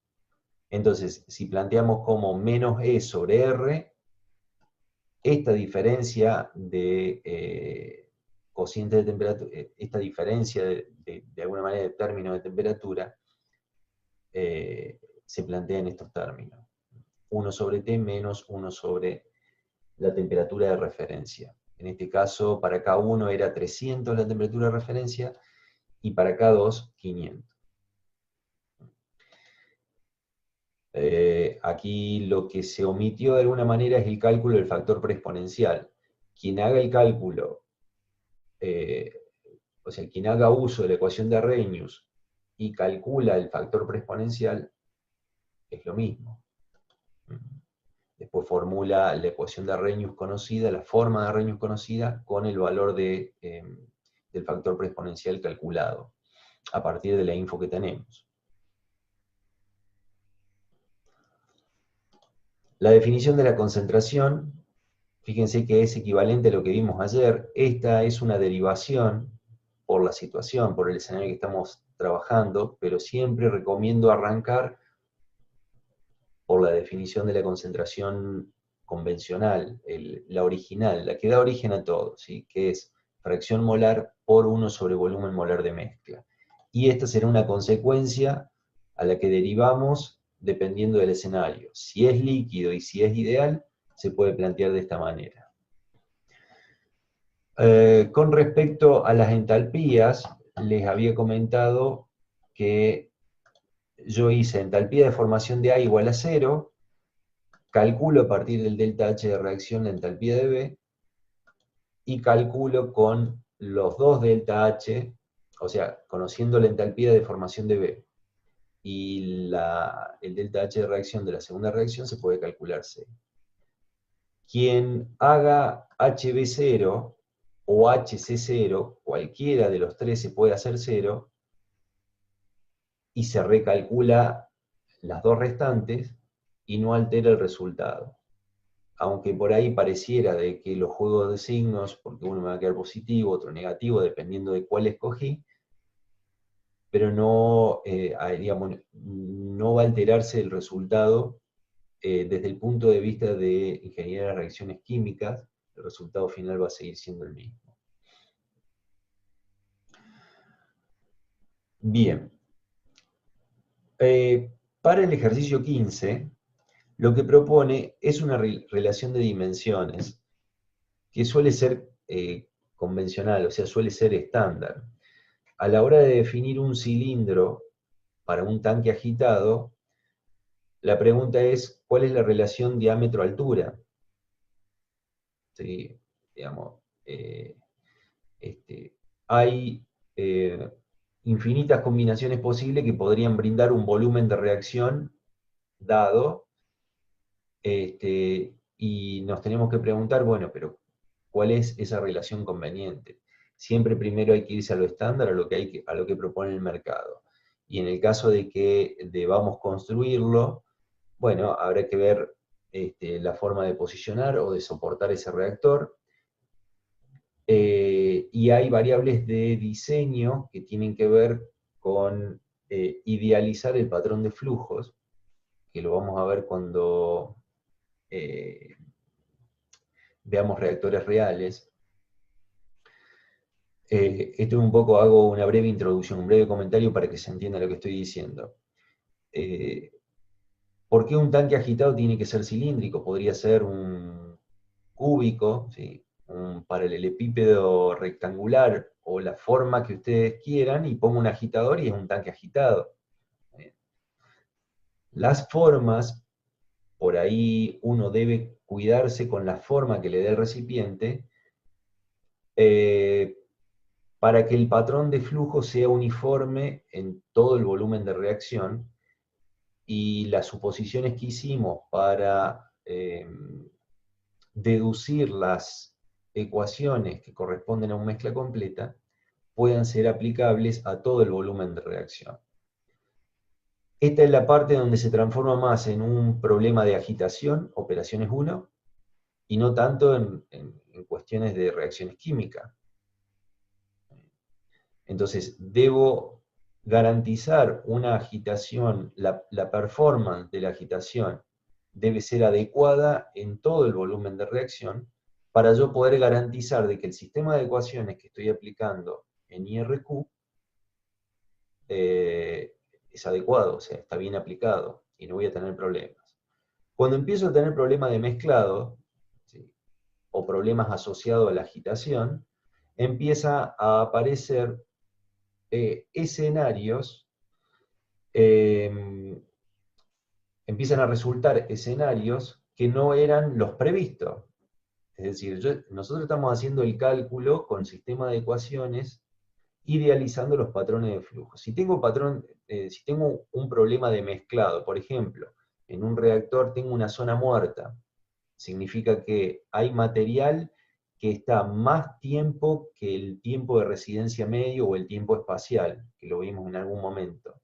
A: Entonces, si planteamos como menos E sobre R, esta diferencia de cociente de temperatura, esta diferencia de alguna manera de término de temperatura, se plantea en estos términos. 1 sobre T menos 1 sobre la temperatura de referencia. En este caso, para K1 era 300 la temperatura de referencia, y para K2, 500. Aquí lo que se omitió de alguna manera es el cálculo del factor preexponencial. Quien haga el cálculo, o sea, quien haga uso de la ecuación de Arrhenius y calcula el factor preexponencial, es lo mismo. Después formula la ecuación de Arrhenius conocida, la forma de Arrhenius conocida, con el valor del factor preexponencial calculado, a partir de la info que tenemos. La definición de la concentración, fíjense que es equivalente a lo que vimos ayer. Esta es una derivación por la situación, por el escenario que estamos trabajando, pero siempre recomiendo arrancar por la definición de la concentración convencional, la original, la que da origen a todo, ¿sí? Que es fracción molar por 1 sobre volumen molar de mezcla. Y esta será una consecuencia a la que derivamos dependiendo del escenario. Si es líquido y si es ideal, se puede plantear de esta manera. Con respecto a las entalpías, les había comentado que yo hice entalpía de formación de A igual a 0, calculo a partir del delta H de reacción la entalpía de B, y calculo con los dos delta H, o sea, conociendo la entalpía de formación de B y el delta H de reacción de la segunda reacción, se puede calcular C. Quien haga HB0 o HC0, cualquiera de los tres se puede hacer 0, y se recalcula las dos restantes y no altera el resultado. Aunque por ahí pareciera de que los juegos de signos, porque uno me va a quedar positivo, otro negativo, dependiendo de cuál escogí, pero no, digamos, no va a alterarse el resultado desde el punto de vista de ingeniería de reacciones químicas. El resultado final va a seguir siendo el mismo. Bien. Para el ejercicio 15, lo que propone es una relación de dimensiones que suele ser convencional, o sea, suele ser estándar. A la hora de definir un cilindro para un tanque agitado, la pregunta es, ¿cuál es la relación diámetro-altura? ¿Sí? Digamos, hay infinitas combinaciones posibles que podrían brindar un volumen de reacción dado, y nos tenemos que preguntar, bueno, pero ¿cuál es esa relación conveniente? Siempre primero hay que irse a lo estándar, a lo que propone el mercado. Y en el caso de que debamos construirlo, bueno, habrá que ver la forma de posicionar o de soportar ese reactor. Y hay variables de diseño que tienen que ver con idealizar el patrón de flujos, que lo vamos a ver cuando veamos reactores reales. Esto un poco hago una breve introducción, un breve comentario para que se entienda lo que estoy diciendo. ¿Por qué un tanque agitado tiene que ser cilíndrico? Podría ser un cúbico, ¿sí? Un paralelepípedo rectangular, o la forma que ustedes quieran, y pongo un agitador y es un tanque agitado. Las formas, por ahí uno debe cuidarse con la forma que le dé el recipiente, para que el patrón de flujo sea uniforme en todo el volumen de reacción, y las suposiciones que hicimos para deducir las ecuaciones que corresponden a una mezcla completa puedan ser aplicables a todo el volumen de reacción. Esta es la parte donde se transforma más en un problema de agitación, operaciones 1, y no tanto en cuestiones de reacciones químicas. Entonces, debo garantizar una agitación, la performance de la agitación debe ser adecuada en todo el volumen de reacción, para yo poder garantizar de que el sistema de ecuaciones que estoy aplicando en IRQ es adecuado, o sea, está bien aplicado, y no voy a tener problemas. Cuando empiezo a tener problemas de mezclado, ¿sí?, o problemas asociados a la agitación, empieza a aparecer escenarios, empiezan a resultar escenarios que no eran los previstos. Es decir, nosotros estamos haciendo el cálculo con sistema de ecuaciones, idealizando los patrones de flujo. Si tengo un problema de mezclado, por ejemplo, en un reactor tengo una zona muerta, significa que hay material que está más tiempo que el tiempo de residencia medio o el tiempo espacial, que lo vimos en algún momento.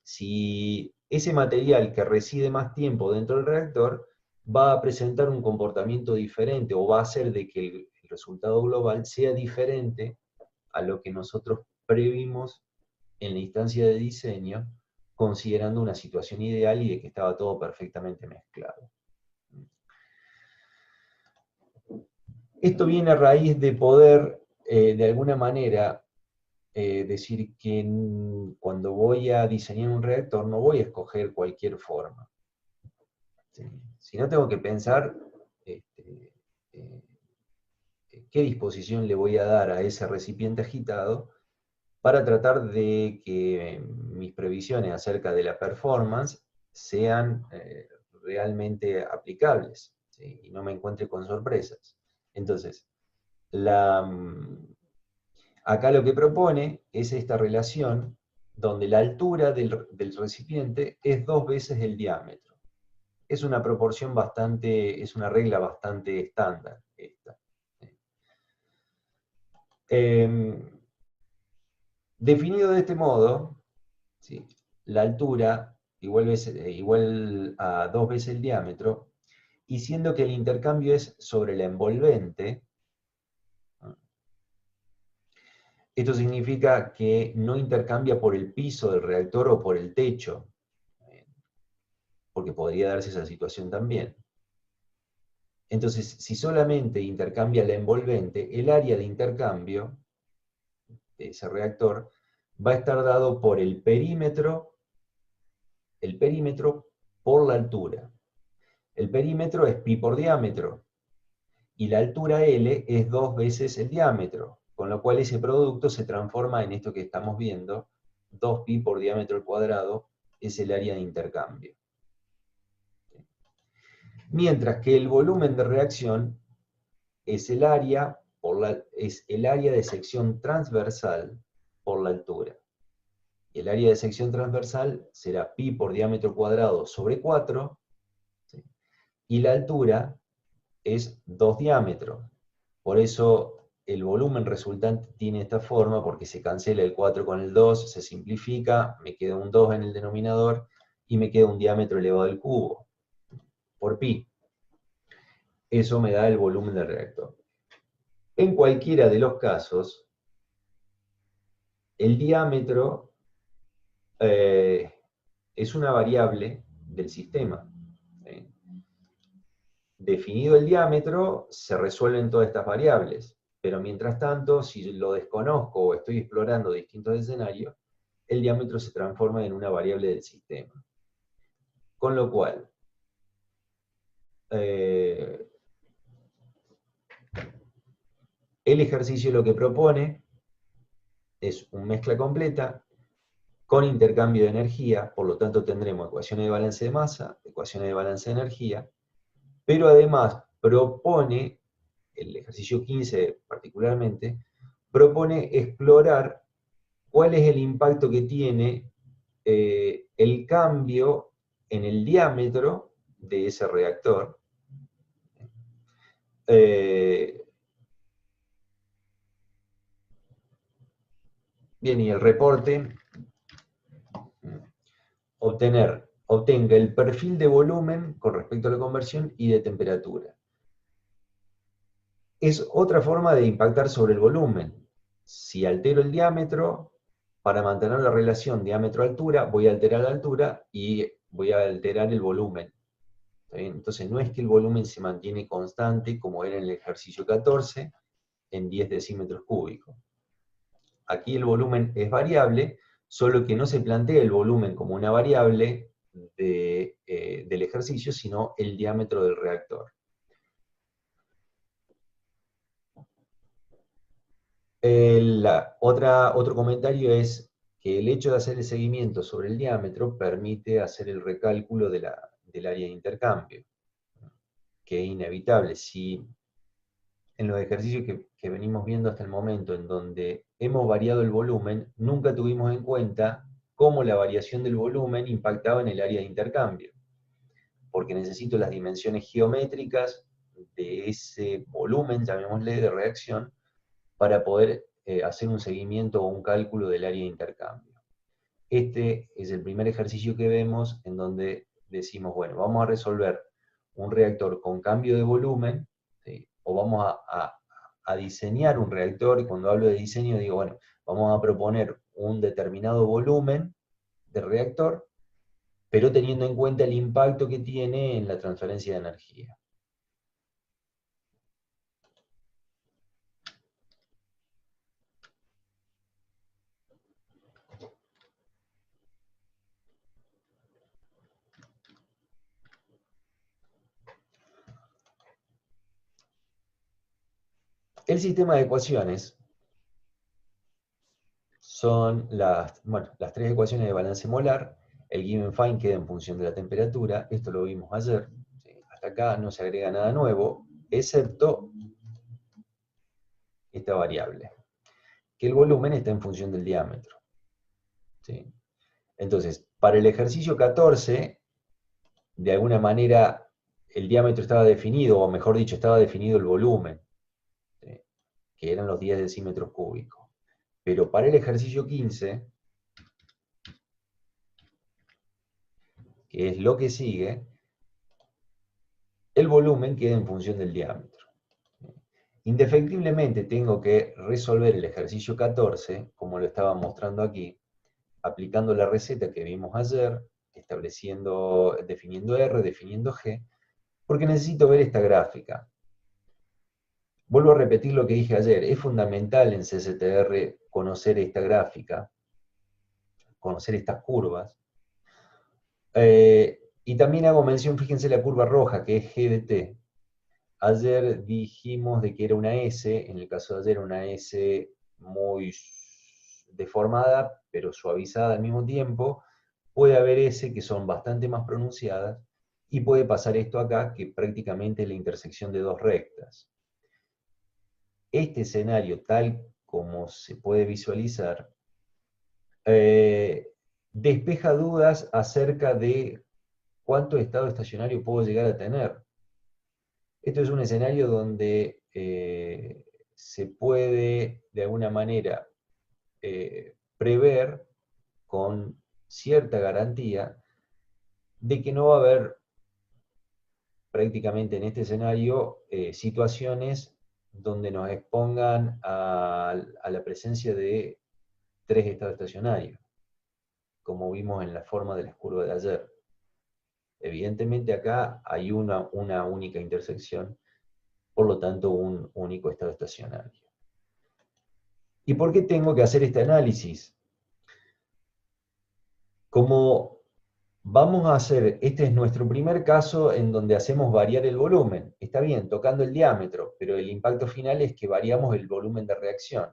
A: Si ese material que reside más tiempo dentro del reactor va a presentar un comportamiento diferente, o va a hacer de que el resultado global sea diferente a lo que nosotros previmos en la instancia de diseño, considerando una situación ideal y de que estaba todo perfectamente mezclado. Esto viene a raíz de poder, de alguna manera, decir que cuando voy a diseñar un reactor no voy a escoger cualquier forma. ¿Sí? Si no, tengo que pensar este, eh, qué disposición le voy a dar a ese recipiente agitado para tratar de que mis previsiones acerca de la performance sean realmente aplicables, ¿sí? Y no me encuentre con sorpresas. Entonces, acá lo que propone es esta relación donde la altura del recipiente es 2 veces el diámetro. Es una proporción bastante, es una regla bastante estándar esta. Definido de este modo, ¿sí? La altura igual a 2 veces el diámetro, y siendo que el intercambio es sobre la envolvente, ¿no? Esto significa que no intercambia por el piso del reactor o por el techo, porque podría darse esa situación también. Entonces, si solamente intercambia la envolvente, el área de intercambio de ese reactor va a estar dado por el perímetro por la altura. El perímetro es pi por diámetro, y la altura L es 2 veces el diámetro, con lo cual ese producto se transforma en esto que estamos viendo, 2pi por diámetro al cuadrado, es el área de intercambio. Mientras que el volumen de reacción es el área de sección transversal por la altura. Y el área de sección transversal será pi por diámetro cuadrado sobre 4, ¿sí? Y la altura es 2 diámetros. Por eso el volumen resultante tiene esta forma, porque se cancela el 4 con el 2, se simplifica, me queda un 2 en el denominador, y me queda un diámetro elevado al cubo, por pi. Eso me da el volumen del reactor. En cualquiera de los casos, el diámetro es una variable del sistema, ¿sí? Definido el diámetro, se resuelven todas estas variables, pero mientras tanto, si lo desconozco o estoy explorando distintos escenarios, el diámetro se transforma en una variable del sistema. Con lo cual, el ejercicio lo que propone es una mezcla completa con intercambio de energía, por lo tanto tendremos ecuaciones de balance de masa, ecuaciones de balance de energía, pero además propone, el ejercicio 15 particularmente, propone explorar cuál es el impacto que tiene el cambio en el diámetro de ese reactor. Bien, y el reporte obtenga el perfil de volumen con respecto a la conversión y de temperatura. Es otra forma de impactar sobre el volumen. Si altero el diámetro, para mantener la relación diámetro-altura, voy a alterar la altura y voy a alterar el volumen. ¿Está bien? Entonces no es que el volumen se mantiene constante como era en el ejercicio 14, en 10 decímetros cúbicos. Aquí el volumen es variable, solo que no se plantea el volumen como una variable del ejercicio, sino el diámetro del reactor. Otro comentario es que el hecho de hacer el seguimiento sobre el diámetro permite hacer el recálculo del área de intercambio, que es inevitable. Si en los ejercicios que venimos viendo hasta el momento, en donde hemos variado el volumen, nunca tuvimos en cuenta cómo la variación del volumen impactaba en el área de intercambio, porque necesito las dimensiones geométricas de ese volumen, llamémosle, de reacción, para poder hacer un seguimiento o un cálculo del área de intercambio. Este es el primer ejercicio que vemos en donde decimos, bueno, vamos a resolver un reactor con cambio de volumen, ¿sí? O vamos a diseñar un reactor, y cuando hablo de diseño digo, bueno, vamos a proponer un determinado volumen de reactor, pero teniendo en cuenta el impacto que tiene en la transferencia de energía. El sistema de ecuaciones son las tres ecuaciones de balance molar. El given fine queda en función de la temperatura, esto lo vimos ayer. ¿Sí? Hasta acá no se agrega nada nuevo, excepto esta variable, que el volumen está en función del diámetro. ¿Sí? Entonces, para el ejercicio 14, de alguna manera el diámetro estaba definido, o mejor dicho, estaba definido el volumen, ¿sí? Que eran los 10 decímetros cúbicos. Pero para el ejercicio 15, que es lo que sigue, el volumen queda en función del diámetro. Indefectiblemente tengo que resolver el ejercicio 14, como lo estaba mostrando aquí, aplicando la receta que vimos ayer, definiendo R, definiendo G, porque necesito ver esta gráfica. Vuelvo a repetir lo que dije ayer, es fundamental en CSTR conocer esta gráfica, conocer estas curvas. Y también hago mención, fíjense la curva roja, que es G de T. Ayer dijimos de que era una S, en el caso de ayer una S muy deformada, pero suavizada al mismo tiempo. Puede haber S que son bastante más pronunciadas, y puede pasar esto acá, que prácticamente es la intersección de dos rectas. Este escenario, tal como se puede visualizar, despeja dudas acerca de cuánto estado estacionario puedo llegar a tener. Esto es un escenario donde se puede, de alguna manera, prever con cierta garantía de que no va a haber prácticamente en este escenario situaciones donde nos expongan a la presencia de tres estados estacionarios, como vimos en la forma de la curva de ayer. Evidentemente acá hay una única intersección, por lo tanto un único estado estacionario. ¿Y por qué tengo que hacer este análisis? Como vamos a hacer, este es nuestro primer caso en donde hacemos variar el volumen. Está bien, tocando el diámetro, pero el impacto final es que variamos el volumen de reacción.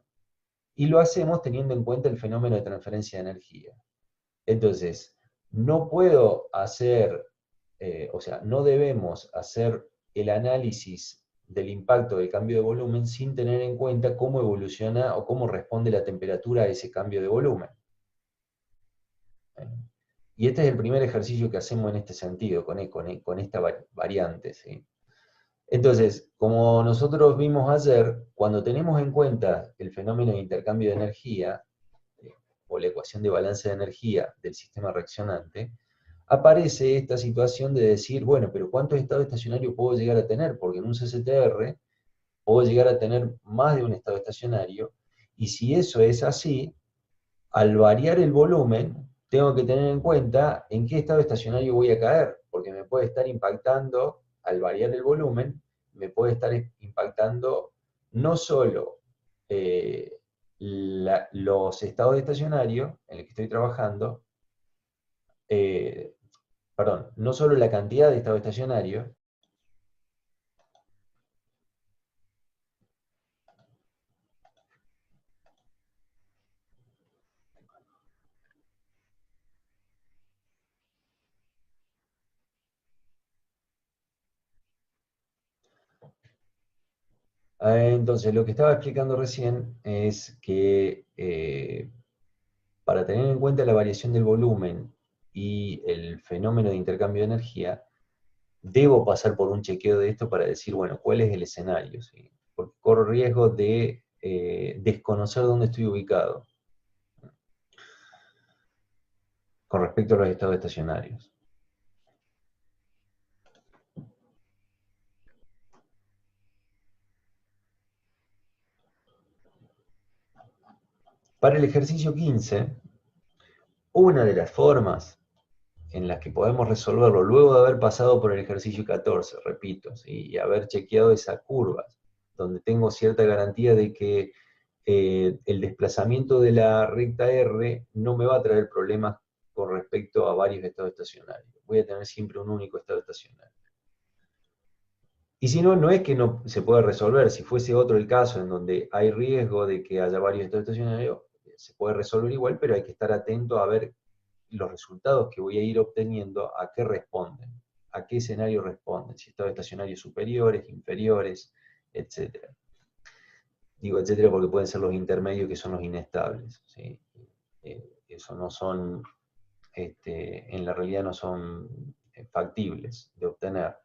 A: Y lo hacemos teniendo en cuenta el fenómeno de transferencia de energía. Entonces, no puedo hacer, no debemos hacer el análisis del impacto del cambio de volumen sin tener en cuenta cómo evoluciona o cómo responde la temperatura a ese cambio de volumen. Y este es el primer ejercicio que hacemos en este sentido, con esta variante. ¿Sí? Entonces, como nosotros vimos ayer, cuando tenemos en cuenta el fenómeno de intercambio de energía, o la ecuación de balance de energía del sistema reaccionante, aparece esta situación de decir, bueno, pero ¿cuántos estados estacionarios puedo llegar a tener? Porque en un CCTR puedo llegar a tener más de un estado estacionario, y si eso es así, al variar el volumen, tengo que tener en cuenta en qué estado estacionario voy a caer, porque me puede estar impactando, al variar el volumen, me puede estar impactando no solo los estados estacionarios en los que estoy trabajando, no solo la cantidad de estados estacionarios, entonces lo que estaba explicando recién es que para tener en cuenta la variación del volumen y el fenómeno de intercambio de energía, debo pasar por un chequeo de esto para decir, bueno, ¿cuál es el escenario? ¿Sí? Porque corro riesgo de desconocer dónde estoy ubicado con respecto a los estados estacionarios. Para el ejercicio 15, una de las formas en las que podemos resolverlo, luego de haber pasado por el ejercicio 14, repito, ¿sí? Y haber chequeado esas curvas, donde tengo cierta garantía de que el desplazamiento de la recta R no me va a traer problemas con respecto a varios estados estacionarios. Voy a tener siempre un único estado estacionario. Y si no, no es que no se pueda resolver. Si fuese otro el caso en donde hay riesgo de que haya varios estados estacionarios, se puede resolver igual, pero hay que estar atento a ver los resultados que voy a ir obteniendo, a qué responden, a qué escenario responden, si estados estacionarios superiores, inferiores, etc. Digo etcétera porque pueden ser los intermedios que son los inestables, ¿sí? Eso no son, en la realidad no son factibles de obtener.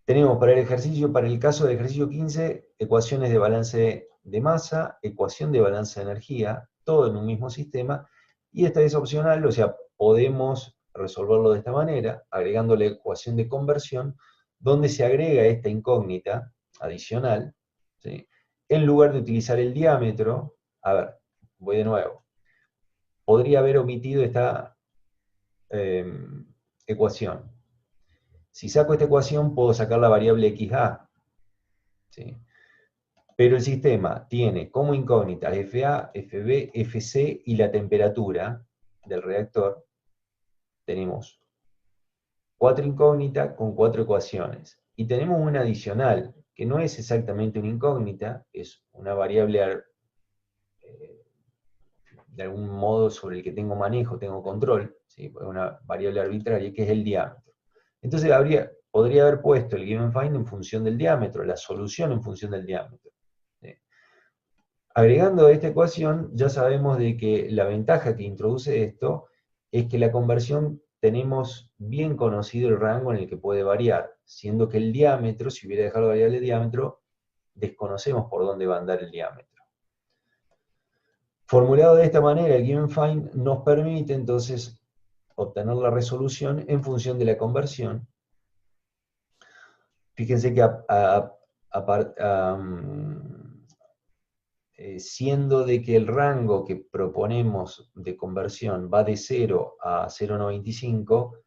A: Tenemos para el caso del ejercicio 15, ecuaciones de balance de masa, ecuación de balance de energía, todo en un mismo sistema, y esta es opcional, o sea, podemos resolverlo de esta manera, agregando la ecuación de conversión, donde se agrega esta incógnita adicional, ¿sí? En lugar de utilizar el diámetro, a ver, voy de nuevo, podría haber omitido esta ecuación. Si saco esta ecuación, puedo sacar la variable XA, ¿sí? Pero el sistema tiene como incógnitas FA, FB, FC y la temperatura del reactor. Tenemos 4 incógnitas con 4 ecuaciones. Y tenemos una adicional, que no es exactamente una incógnita, es una variable de algún modo sobre el que tengo manejo, tengo control, ¿sí? Una variable arbitraria, que es el diámetro. Entonces podría haber puesto el given find en función del diámetro, la solución en función del diámetro. ¿Sí? Agregando a esta ecuación, ya sabemos de que la ventaja que introduce esto es que la conversión tenemos bien conocido el rango en el que puede variar, siendo que el diámetro, si hubiera dejado la variable diámetro, desconocemos por dónde va a andar el diámetro. Formulado de esta manera, el given find nos permite entonces obtener la resolución en función de la conversión. Fíjense que siendo de que el rango que proponemos de conversión va de 0 a 0,95,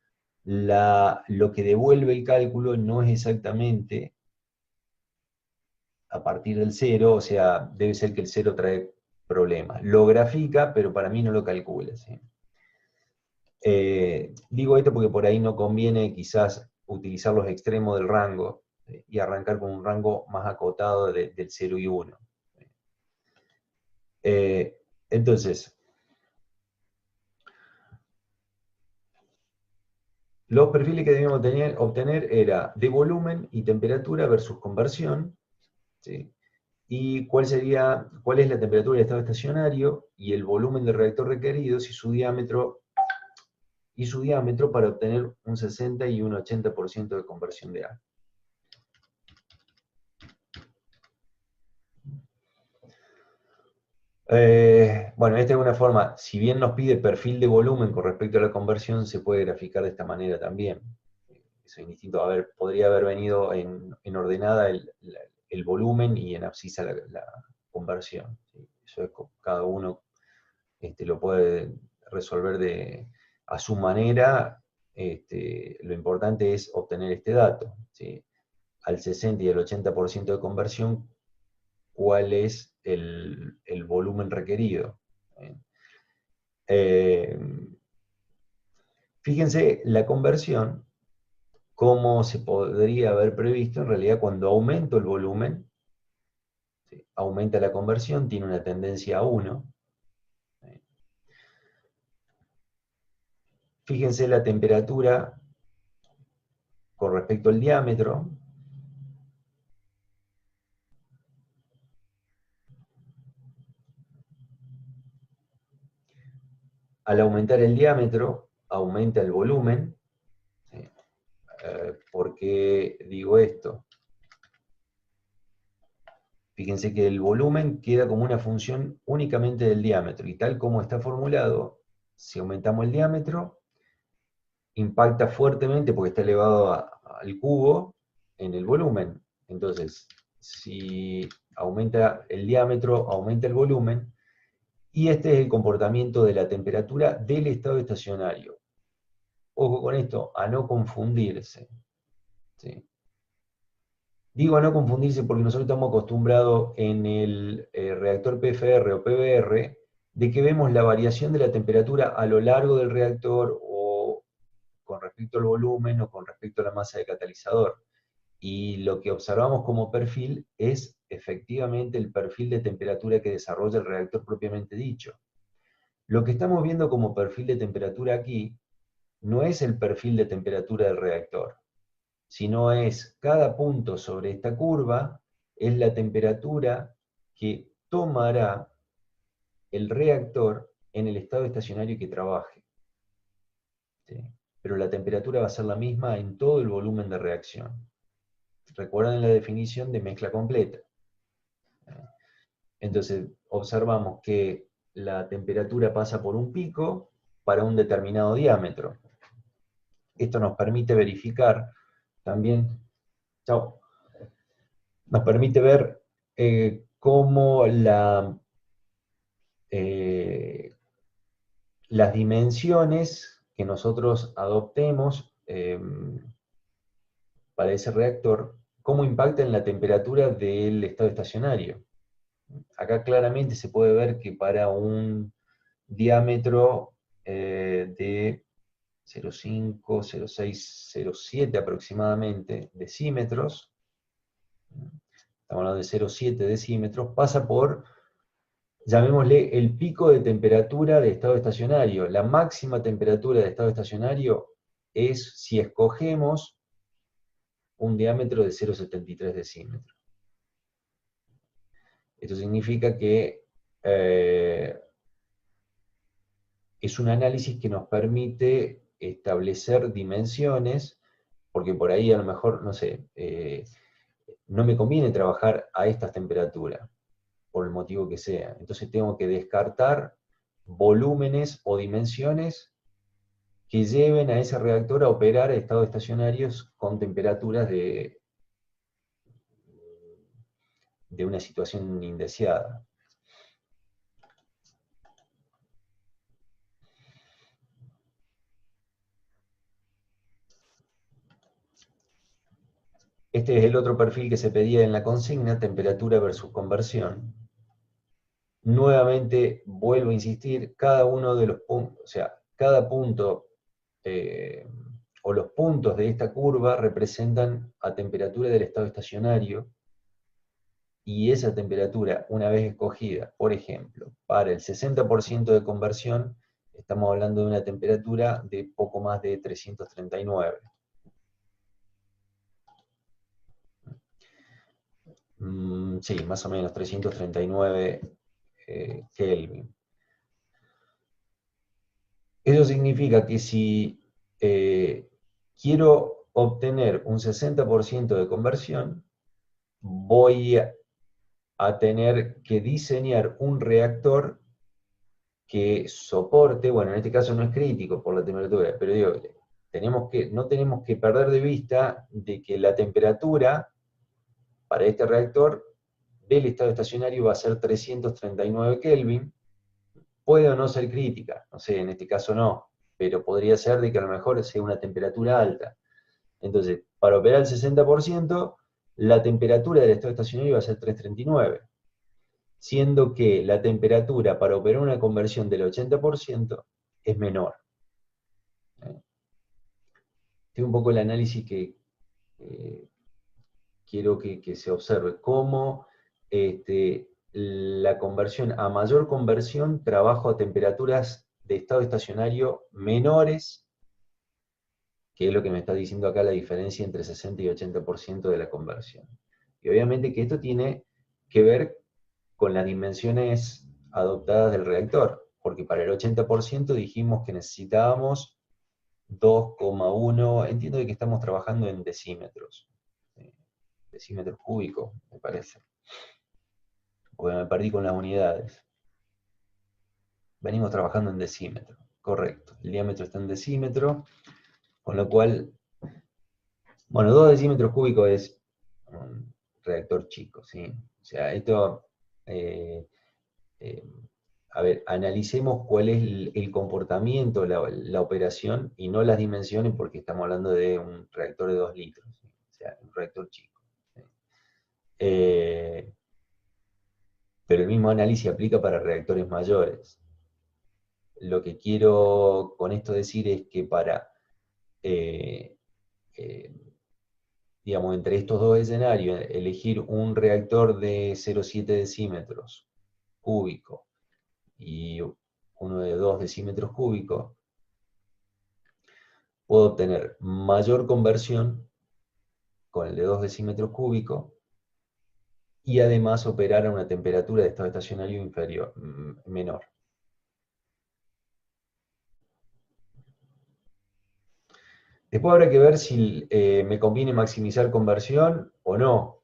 A: lo que devuelve el cálculo no es exactamente a partir del 0, o sea, debe ser que el 0 trae problemas. Lo grafica, pero para mí no lo calcula, ¿sí? Digo esto porque por ahí no conviene quizás utilizar los extremos del rango y arrancar con un rango más acotado del 0 y 1. Entonces, los perfiles que debíamos obtener era de volumen y temperatura versus conversión, ¿sí? Y cuál es la temperatura del estado estacionario y el volumen del reactor requerido y su diámetro para obtener un 60 y un 80% de conversión de A. Bueno, esta es una forma, si bien nos pide perfil de volumen con respecto a la conversión, se puede graficar de esta manera también. Eso es indistinto. A ver, podría haber venido en ordenada el volumen y en abscisa la conversión, ¿sí? Eso es, cada uno lo puede resolver a su manera. Lo importante es obtener este dato, ¿sí? Al 60 y al 80% de conversión, ¿cuál es el volumen requerido? Fíjense, la conversión, como se podría haber previsto, en realidad cuando aumento el volumen, ¿sí? Aumenta la conversión, tiene una tendencia a 1. Fíjense la temperatura con respecto al diámetro. Al aumentar el diámetro, aumenta el volumen. ¿Sí? ¿Por qué digo esto? Fíjense que el volumen queda como una función únicamente del diámetro, y tal como está formulado, si aumentamos el diámetro, impacta fuertemente porque está elevado al cubo en el volumen. Entonces, si aumenta el diámetro, aumenta el volumen, y este es el comportamiento de la temperatura del estado estacionario. Ojo con esto, a no confundirse, ¿sí? Digo a no confundirse porque nosotros estamos acostumbrados en el reactor PFR o PBR de que vemos la variación de la temperatura a lo largo del reactor o con respecto al volumen o con respecto a la masa de catalizador. y lo que observamos como perfil es efectivamente el perfil de temperatura que desarrolla el reactor propiamente dicho. Lo que estamos viendo como perfil de temperatura aquí no es el perfil de temperatura del reactor, sino es cada punto sobre esta curva, es la temperatura que tomará el reactor en el estado estacionario que trabaje. ¿Sí? Pero la temperatura va a ser la misma en todo el volumen de reacción. Recuerden la definición de mezcla completa. Entonces, observamos que la temperatura pasa por un pico para un determinado diámetro. Esto nos permite verificar también, chao, nos permite ver cómo las dimensiones que nosotros adoptemos para ese reactor, cómo impactan la temperatura del estado estacionario. Acá claramente se puede ver que para un diámetro de 0,5, 0,6, 0,7 aproximadamente decímetros, estamos hablando de 0,7 decímetros, pasa por, llamémosle, el pico de temperatura de estado estacionario. La máxima temperatura de estado estacionario es si escogemos un diámetro de 0,73 decímetros. Esto significa que es un análisis que nos permite establecer dimensiones, porque por ahí a lo mejor, no sé, no me conviene trabajar a estas temperaturas, por el motivo que sea. Entonces tengo que descartar volúmenes o dimensiones que lleven a ese reactor a operar a estados estacionarios con temperaturas de una situación indeseada. Este es el otro perfil que se pedía en la consigna, temperatura versus conversión. Nuevamente, vuelvo a insistir, cada uno de los puntos, o sea, cada punto o los puntos de esta curva representan a temperatura del estado estacionario, y esa temperatura, una vez escogida, por ejemplo, para el 60% de conversión, estamos hablando de una temperatura de poco más de 339. Sí, más o menos 339 Kelvin. Eso significa que si quiero obtener un 60% de conversión, voy a tener que diseñar un reactor que soporte, bueno, en este caso no es crítico por la temperatura, pero digo, no tenemos que perder de vista de que la temperatura para este reactor del estado estacionario va a ser 339 Kelvin, puede o no ser crítica, no sé, en este caso no, pero podría ser de que a lo mejor sea una temperatura alta. Entonces, para operar el 60%, la temperatura del estado estacionario va a ser 339, siendo que la temperatura para operar una conversión del 80% es menor. Este es un poco el análisis que quiero que se observe, cómo la conversión, a mayor conversión, trabajo a temperaturas de estado estacionario menores, que es lo que me está diciendo acá la diferencia entre 60 y 80% de la conversión. Y obviamente que esto tiene que ver con las dimensiones adoptadas del reactor, porque para el 80% dijimos que necesitábamos 2,1, entiendo que estamos trabajando en decímetros, decímetros cúbicos, me parece, porque me perdí con las unidades. Venimos trabajando en decímetro, correcto, el diámetro está en decímetro, con lo cual, bueno, 2 decímetros cúbicos es un reactor chico, ¿sí? O sea, esto, a ver, analicemos cuál es el comportamiento, la operación, y no las dimensiones, porque estamos hablando de un reactor de 2 litros, ¿sí? O sea, un reactor chico. ¿Sí? Pero el mismo análisis aplica para reactores mayores. Lo que quiero con esto decir es que para eh, digamos, entre estos dos escenarios, elegir un reactor de 0,7 decímetros cúbicos y uno de 2 decímetros cúbicos, puedo obtener mayor conversión con el de 2 decímetros cúbicos y además operar a una temperatura de estado estacionario inferior, menor. Después habrá que ver si me conviene maximizar conversión o no.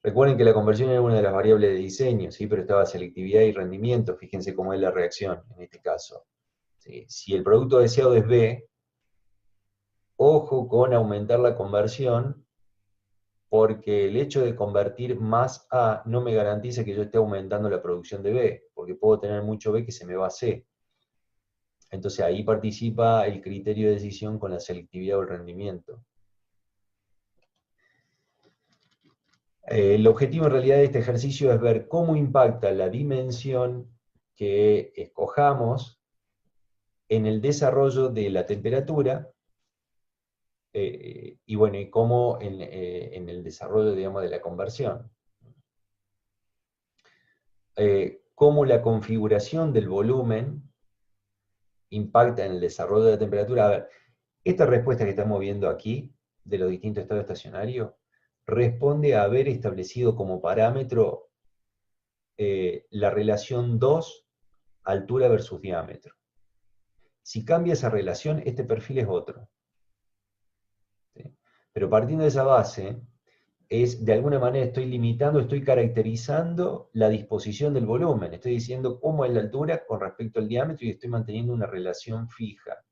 A: Recuerden que la conversión era una de las variables de diseño, ¿sí? Pero estaba selectividad y rendimiento, fíjense cómo es la reacción en este caso. ¿Sí? Si el producto deseado es B, ojo con aumentar la conversión, porque el hecho de convertir más A no me garantiza que yo esté aumentando la producción de B, porque puedo tener mucho B que se me va a C. Entonces ahí participa el criterio de decisión con la selectividad o el rendimiento. El objetivo en realidad de este ejercicio es ver cómo impacta la dimensión que escojamos en el desarrollo de la temperatura y bueno, y cómo en el desarrollo, digamos, de la conversión. Cómo la configuración del volumen impacta en el desarrollo de la temperatura. A ver, esta respuesta que estamos viendo aquí, de los distintos estados estacionarios, responde a haber establecido como parámetro la relación 2, altura versus diámetro. Si cambia esa relación, este perfil es otro. ¿Sí? Pero partiendo de esa base, de alguna manera estoy limitando, estoy caracterizando la disposición del volumen. Estoy diciendo cómo es la altura con respecto al diámetro y estoy manteniendo una relación fija.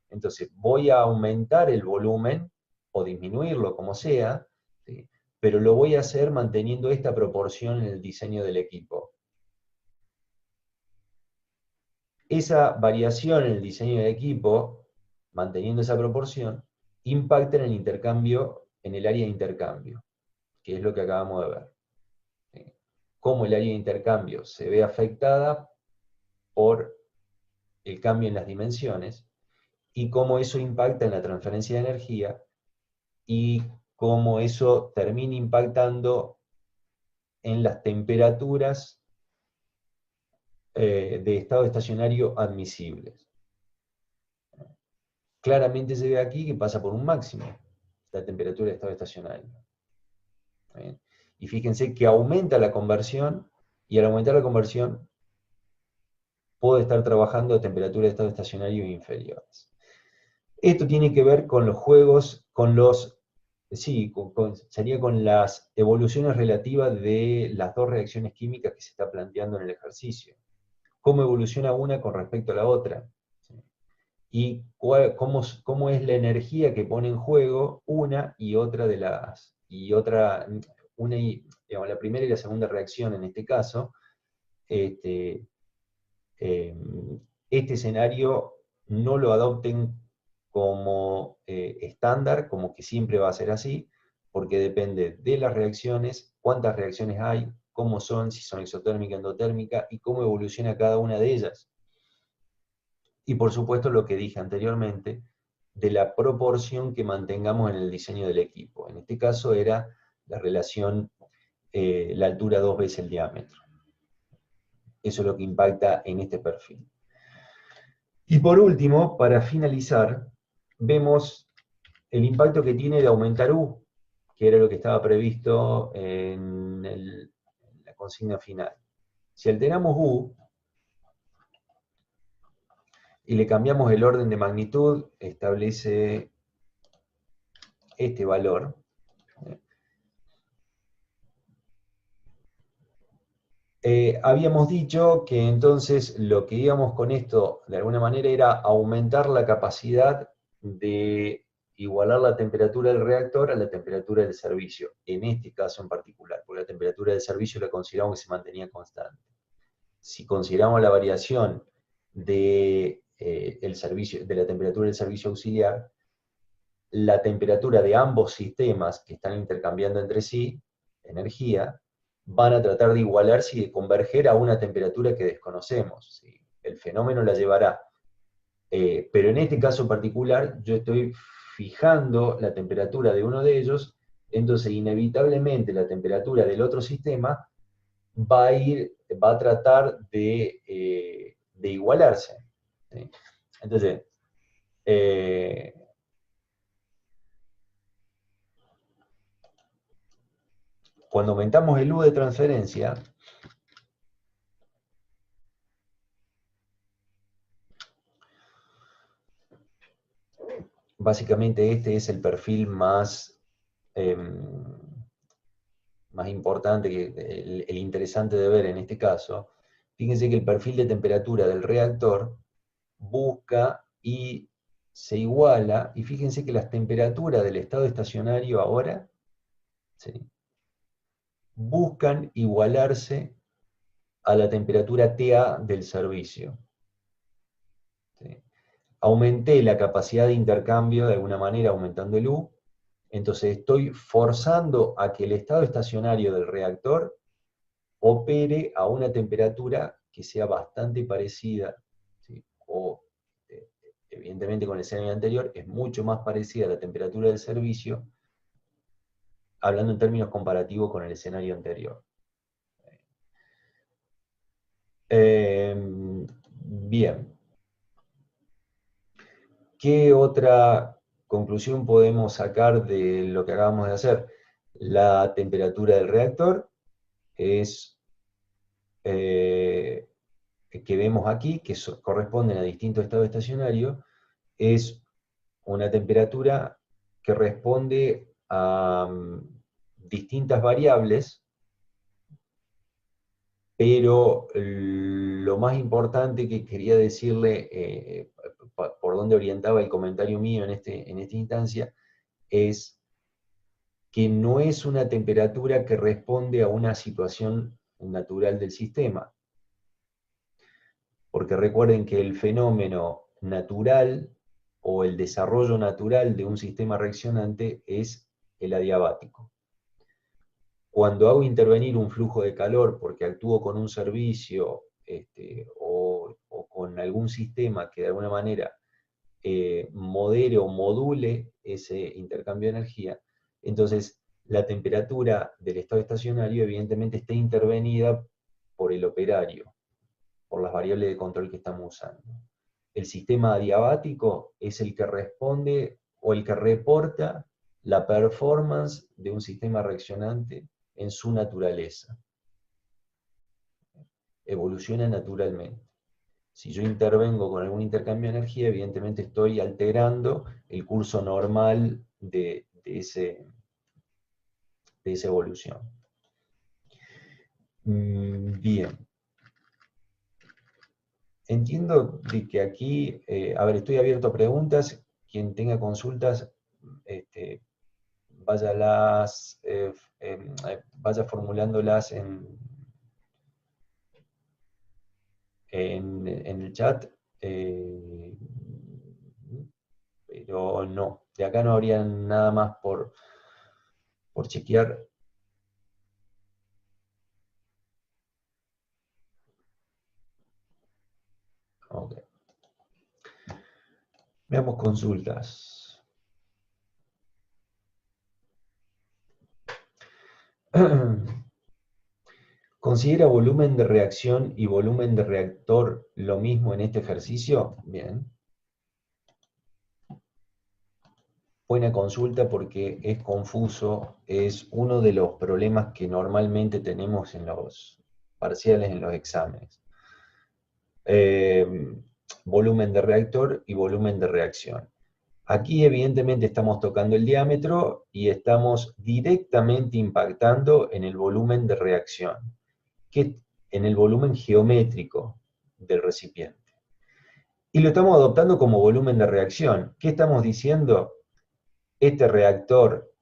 A: Entonces, voy a aumentar el volumen o disminuirlo, como sea, ¿sí? Pero lo voy a hacer manteniendo esta proporción en el diseño del equipo. Esa variación en el diseño del equipo, manteniendo esa proporción, impacta en el intercambio, en el área de intercambio, que es lo que acabamos de ver. ¿Sí? Cómo el área de intercambio se ve afectada por el cambio en las dimensiones, y cómo eso impacta en la transferencia de energía, y cómo eso termina impactando en las temperaturas de estado estacionario admisibles. Claramente se ve aquí que pasa por un máximo, la temperatura de estado estacionario. ¿Bien? Y fíjense que aumenta la conversión, y al aumentar la conversión, puedo estar trabajando a temperaturas de estado estacionario inferiores. Esto tiene que ver con los juegos, sería con las evoluciones relativas de las dos reacciones químicas que se está planteando en el ejercicio. Cómo evoluciona una con respecto a la otra. ¿Sí? Y cómo es la energía que pone en juego una y otra de las, digamos, la primera y la segunda reacción en este caso. Este escenario no lo adopten como estándar, como que siempre va a ser así, porque depende de las reacciones, cuántas reacciones hay, cómo son, si son exotérmica, endotérmica, y cómo evoluciona cada una de ellas. Y por supuesto lo que dije anteriormente, de la proporción que mantengamos en el diseño del equipo. En este caso era la relación, la altura 2 veces el diámetro. Eso es lo que impacta en este perfil. Y por último, para finalizar, vemos el impacto que tiene de aumentar U, que era lo que estaba previsto en la consigna final. Si alteramos U y le cambiamos el orden de magnitud, establece este valor. Habíamos dicho que entonces lo que íbamos con esto, de alguna manera, era aumentar la capacidad de igualar la temperatura del reactor a la temperatura del servicio, en este caso en particular, porque la temperatura del servicio la consideramos que se mantenía constante. Si consideramos la variación de la temperatura del servicio auxiliar, la temperatura de ambos sistemas que están intercambiando entre sí energía, van a tratar de igualarse y de converger a una temperatura que desconocemos. ¿Sí? El fenómeno la llevará. Pero en este caso particular, yo estoy fijando la temperatura de uno de ellos, entonces inevitablemente la temperatura del otro sistema va a tratar de igualarse, ¿sí? Entonces, cuando aumentamos el U de transferencia, básicamente este es el perfil más importante, el interesante de ver en este caso. Fíjense que el perfil de temperatura del reactor busca y se iguala, y fíjense que las temperaturas del estado estacionario ahora, ¿sí?, buscan igualarse a la temperatura TA del servicio, ¿sí? Aumenté la capacidad de intercambio de alguna manera aumentando el U, entonces estoy forzando a que el estado estacionario del reactor opere a una temperatura que sea bastante parecida, ¿sí?, o evidentemente con el escenario anterior es mucho más parecida a la temperatura del servicio, hablando en términos comparativos con el escenario anterior. Bien. ¿Qué otra conclusión podemos sacar de lo que acabamos de hacer? La temperatura del reactor es, que vemos aquí, que corresponden a distintos estados estacionarios, es una temperatura que responde a distintas variables, pero lo más importante que quería decirle, por dónde orientaba el comentario mío en esta instancia, es que no es una temperatura que responde a una situación natural del sistema. Porque recuerden que el fenómeno natural o el desarrollo natural de un sistema reaccionante es el adiabático. Cuando hago intervenir un flujo de calor porque actúo con un servicio o con algún sistema que de alguna manera modere o module ese intercambio de energía, entonces la temperatura del estado estacionario evidentemente está intervenida por el operario, por las variables de control que estamos usando. El sistema adiabático es el que responde o el que reporta la performance de un sistema reaccionante en su naturaleza. Evoluciona naturalmente. Si yo intervengo con algún intercambio de energía, evidentemente estoy alterando el curso normal de esa evolución. Bien. Entiendo de que aquí, a ver, estoy abierto a preguntas. Quien tenga consultas, vaya formulándolas en el chat, pero no, de acá no habría nada más por chequear. Ok. Veamos consultas. ¿Considera volumen de reacción y volumen de reactor lo mismo en este ejercicio? Bien. Buena consulta porque es confuso, es uno de los problemas que normalmente tenemos en los parciales, en los exámenes. Volumen de reactor y volumen de reacción. Aquí evidentemente estamos tocando el diámetro y estamos directamente impactando en el volumen de reacción, en el volumen geométrico del recipiente. Y lo estamos adoptando como volumen de reacción. ¿Qué estamos diciendo? Este reactor,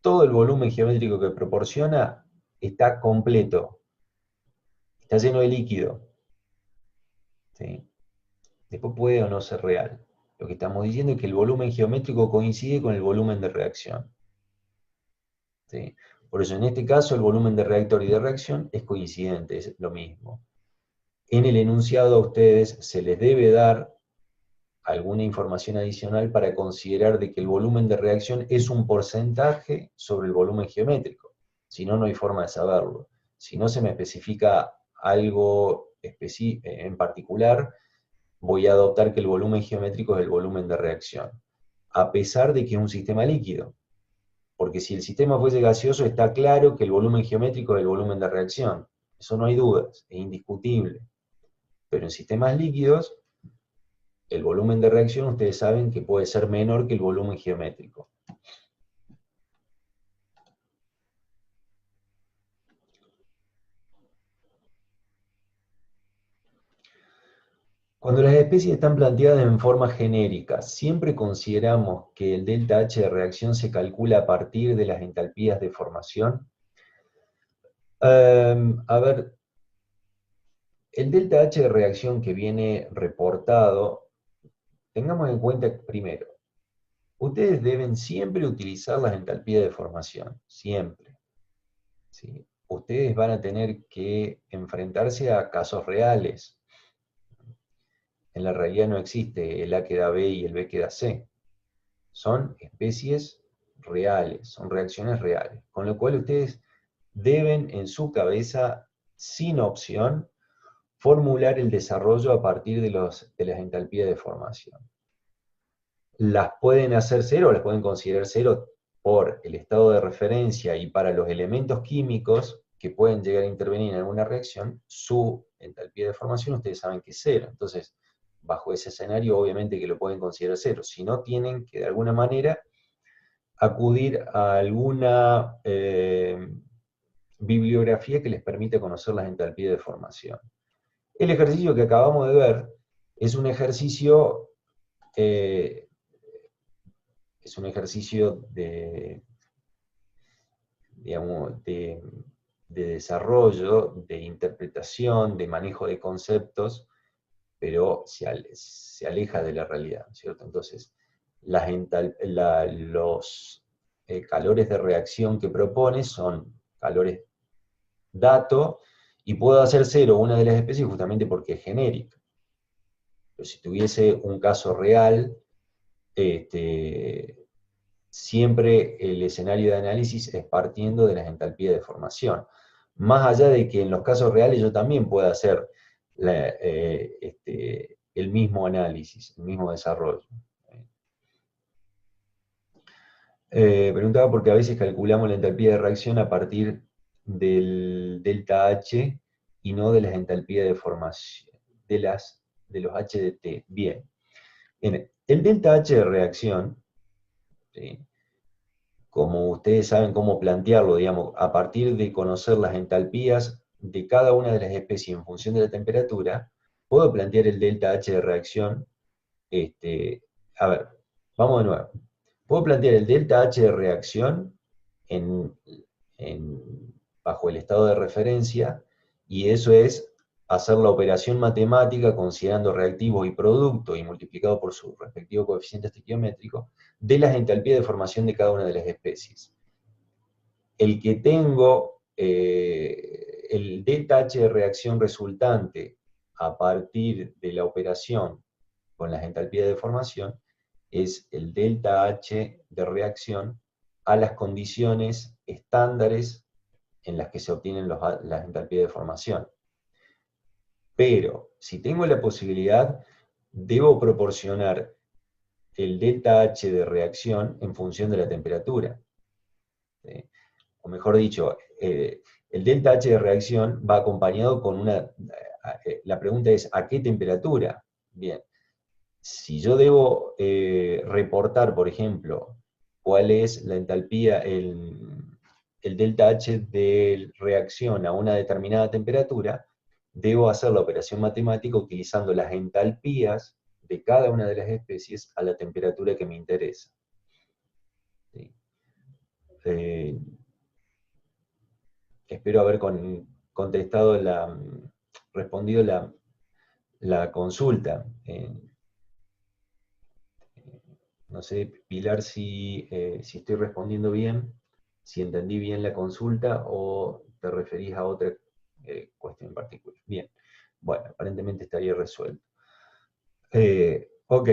A: todo el volumen geométrico que proporciona está completo, está lleno de líquido, ¿sí? Después puede o no ser real. Lo que estamos diciendo es que el volumen geométrico coincide con el volumen de reacción, ¿sí? Por eso en este caso el volumen de reactor y de reacción es coincidente, es lo mismo. En el enunciado a ustedes se les debe dar alguna información adicional para considerar de que el volumen de reacción es un porcentaje sobre el volumen geométrico. Si no, no hay forma de saberlo. Si no se me especifica algo en particular, voy a adoptar que el volumen geométrico es el volumen de reacción, a pesar de que es un sistema líquido. Porque si el sistema fuese gaseoso, está claro que el volumen geométrico es el volumen de reacción. Eso no hay dudas, es indiscutible. Pero en sistemas líquidos, el volumen de reacción ustedes saben que puede ser menor que el volumen geométrico. Cuando las especies están planteadas en forma genérica, ¿siempre consideramos que el delta H de reacción se calcula a partir de las entalpías de formación? A ver, el delta H de reacción que viene reportado, tengamos en cuenta primero, ustedes deben siempre utilizar las entalpías de formación, siempre. ¿Sí? Ustedes van a tener que enfrentarse a casos reales. En la realidad no existe el A queda B y el B queda C. Son especies reales, son reacciones reales. Con lo cual ustedes deben en su cabeza, sin opción, formular el desarrollo a partir de las entalpías de formación. Las pueden hacer cero, o las pueden considerar cero por el estado de referencia y para los elementos químicos que pueden llegar a intervenir en alguna reacción, su entalpía de formación ustedes saben que es cero. Entonces, bajo ese escenario, obviamente que lo pueden considerar cero. Si no, tienen que de alguna manera acudir a alguna bibliografía que les permita conocer las entalpías de formación. El ejercicio que acabamos de ver es un ejercicio de, digamos, de desarrollo, de interpretación, de manejo de conceptos, pero se aleja de la realidad, ¿cierto? Entonces, los calores de reacción que propone son calores dato, y puedo hacer cero una de las especies justamente porque es genérica. Pero si tuviese un caso real, siempre el escenario de análisis es partiendo de las entalpías de formación. Más allá de que en los casos reales yo también pueda hacer el mismo análisis, el mismo desarrollo. Preguntaba porque a veces calculamos la entalpía de reacción a partir del delta H y no de las entalpías de formación, de los H de T. Bien. El delta H de reacción, ¿sí?, como ustedes saben cómo plantearlo, digamos, a partir de conocer las entalpías de cada una de las especies en función de la temperatura, puedo plantear el delta H de reacción. A ver, vamos de nuevo. Puedo plantear el delta H de reacción bajo el estado de referencia, y eso es hacer la operación matemática considerando reactivo y producto y multiplicado por su respectivo coeficiente estequiométrico de las entalpías de formación de cada una de las especies. El que tengo el delta H de reacción resultante a partir de la operación con las entalpías de formación es el delta H de reacción a las condiciones estándares en las que se obtienen las entalpías de formación. Pero, si tengo la posibilidad, debo proporcionar el delta H de reacción en función de la temperatura. ¿Sí? O mejor dicho, el delta H de reacción va acompañado con la pregunta es, ¿a qué temperatura? Bien, si yo debo reportar, por ejemplo, cuál es la entalpía, el delta H de reacción a una determinada temperatura, debo hacer la operación matemática utilizando las entalpías de cada una de las especies a la temperatura que me interesa. ¿Sí? Espero haber respondido la consulta. No sé, Pilar, si estoy respondiendo bien, si entendí bien la consulta o te referís a otra cuestión en particular. Bien, bueno, aparentemente estaría resuelto. Ok.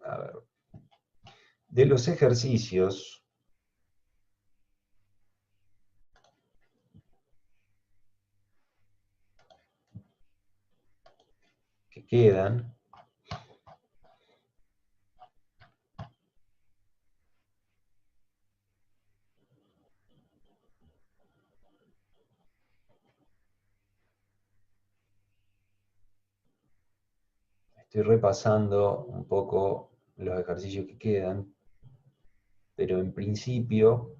A: A ver. De los ejercicios que quedan, estoy repasando un poco los ejercicios que quedan, pero en principio,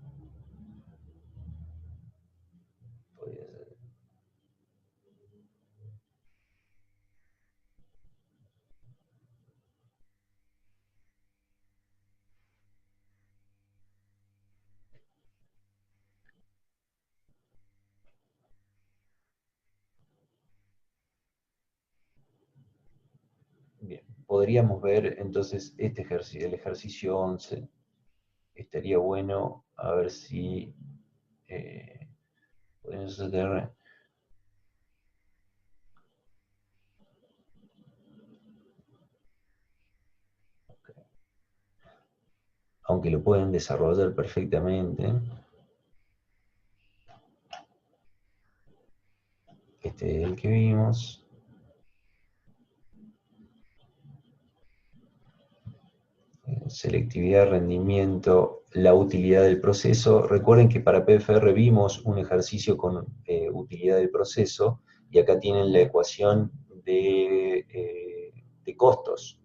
A: podría ser. Bien, podríamos ver entonces este ejercicio, el ejercicio 11. Estaría bueno a ver si podemos hacer, aunque lo pueden desarrollar perfectamente. Este es el que vimos. Selectividad, rendimiento, la utilidad del proceso. Recuerden que para PFR vimos un ejercicio con utilidad del proceso, y acá tienen la ecuación de costos.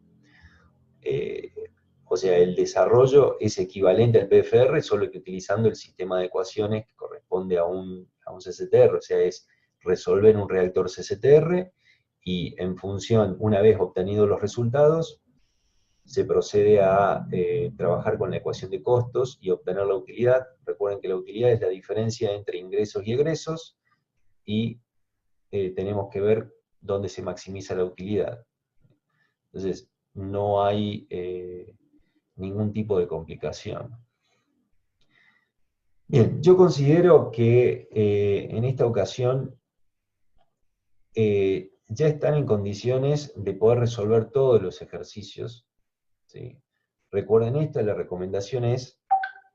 A: O sea, el desarrollo es equivalente al PFR, solo que utilizando el sistema de ecuaciones que corresponde a un CCTR, o sea, es resolver un reactor CCTR, y en función, una vez obtenidos los resultados, se procede a trabajar con la ecuación de costos y obtener la utilidad. Recuerden que la utilidad es la diferencia entre ingresos y egresos, y tenemos que ver dónde se maximiza la utilidad. Entonces, no hay ningún tipo de complicación. Bien, yo considero que en esta ocasión ya están en condiciones de poder resolver todos los ejercicios, ¿sí? Recuerden esto, la recomendación es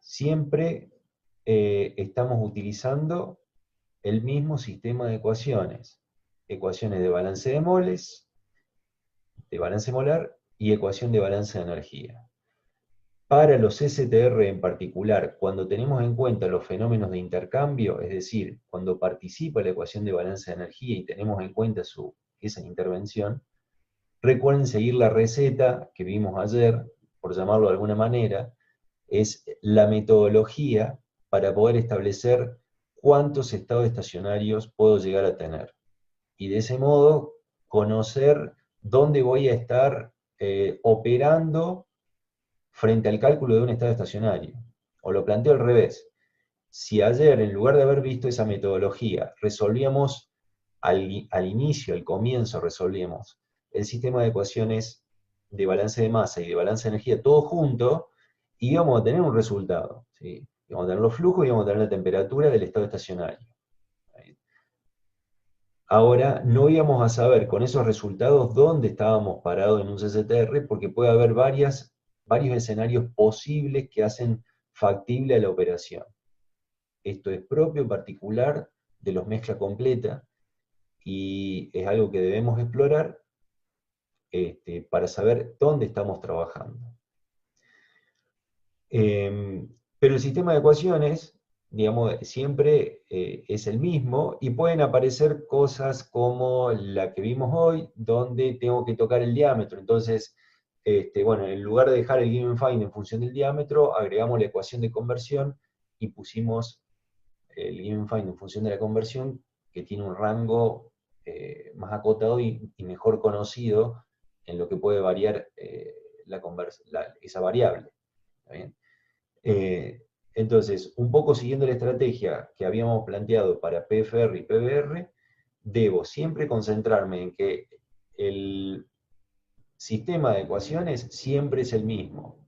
A: siempre estamos utilizando el mismo sistema de ecuaciones. Ecuaciones de balance de moles, de balance molar y ecuación de balance de energía. Para los STR en particular, cuando tenemos en cuenta los fenómenos de intercambio, es decir, cuando participa la ecuación de balance de energía y tenemos en cuenta esa intervención, recuerden seguir la receta que vimos ayer, por llamarlo de alguna manera, es la metodología para poder establecer cuántos estados estacionarios puedo llegar a tener. Y de ese modo, conocer dónde voy a estar operando frente al cálculo de un estado estacionario. O lo planteo al revés. Si ayer, en lugar de haber visto esa metodología, resolvíamos al inicio, al comienzo, resolvíamos el sistema de ecuaciones de balance de masa y de balance de energía todo junto, íbamos a tener un resultado, ¿sí? Íbamos a tener los flujos y íbamos a tener la temperatura del estado estacionario. Ahora, no íbamos a saber con esos resultados dónde estábamos parados en un CCTR, porque puede haber varios escenarios posibles que hacen factible a la operación. Esto es propio en particular de los mezcla completa, y es algo que debemos explorar para saber dónde estamos trabajando. Pero el sistema de ecuaciones, digamos, siempre es el mismo, y pueden aparecer cosas como la que vimos hoy, donde tengo que tocar el diámetro. Entonces, bueno, en lugar de dejar el given find en función del diámetro, agregamos la ecuación de conversión y pusimos el given find en función de la conversión, que tiene un rango más acotado y mejor conocido en lo que puede variar esa variable. ¿Está bien? Entonces, un poco siguiendo la estrategia que habíamos planteado para PFR y PBR, debo siempre concentrarme en que el sistema de ecuaciones siempre es el mismo,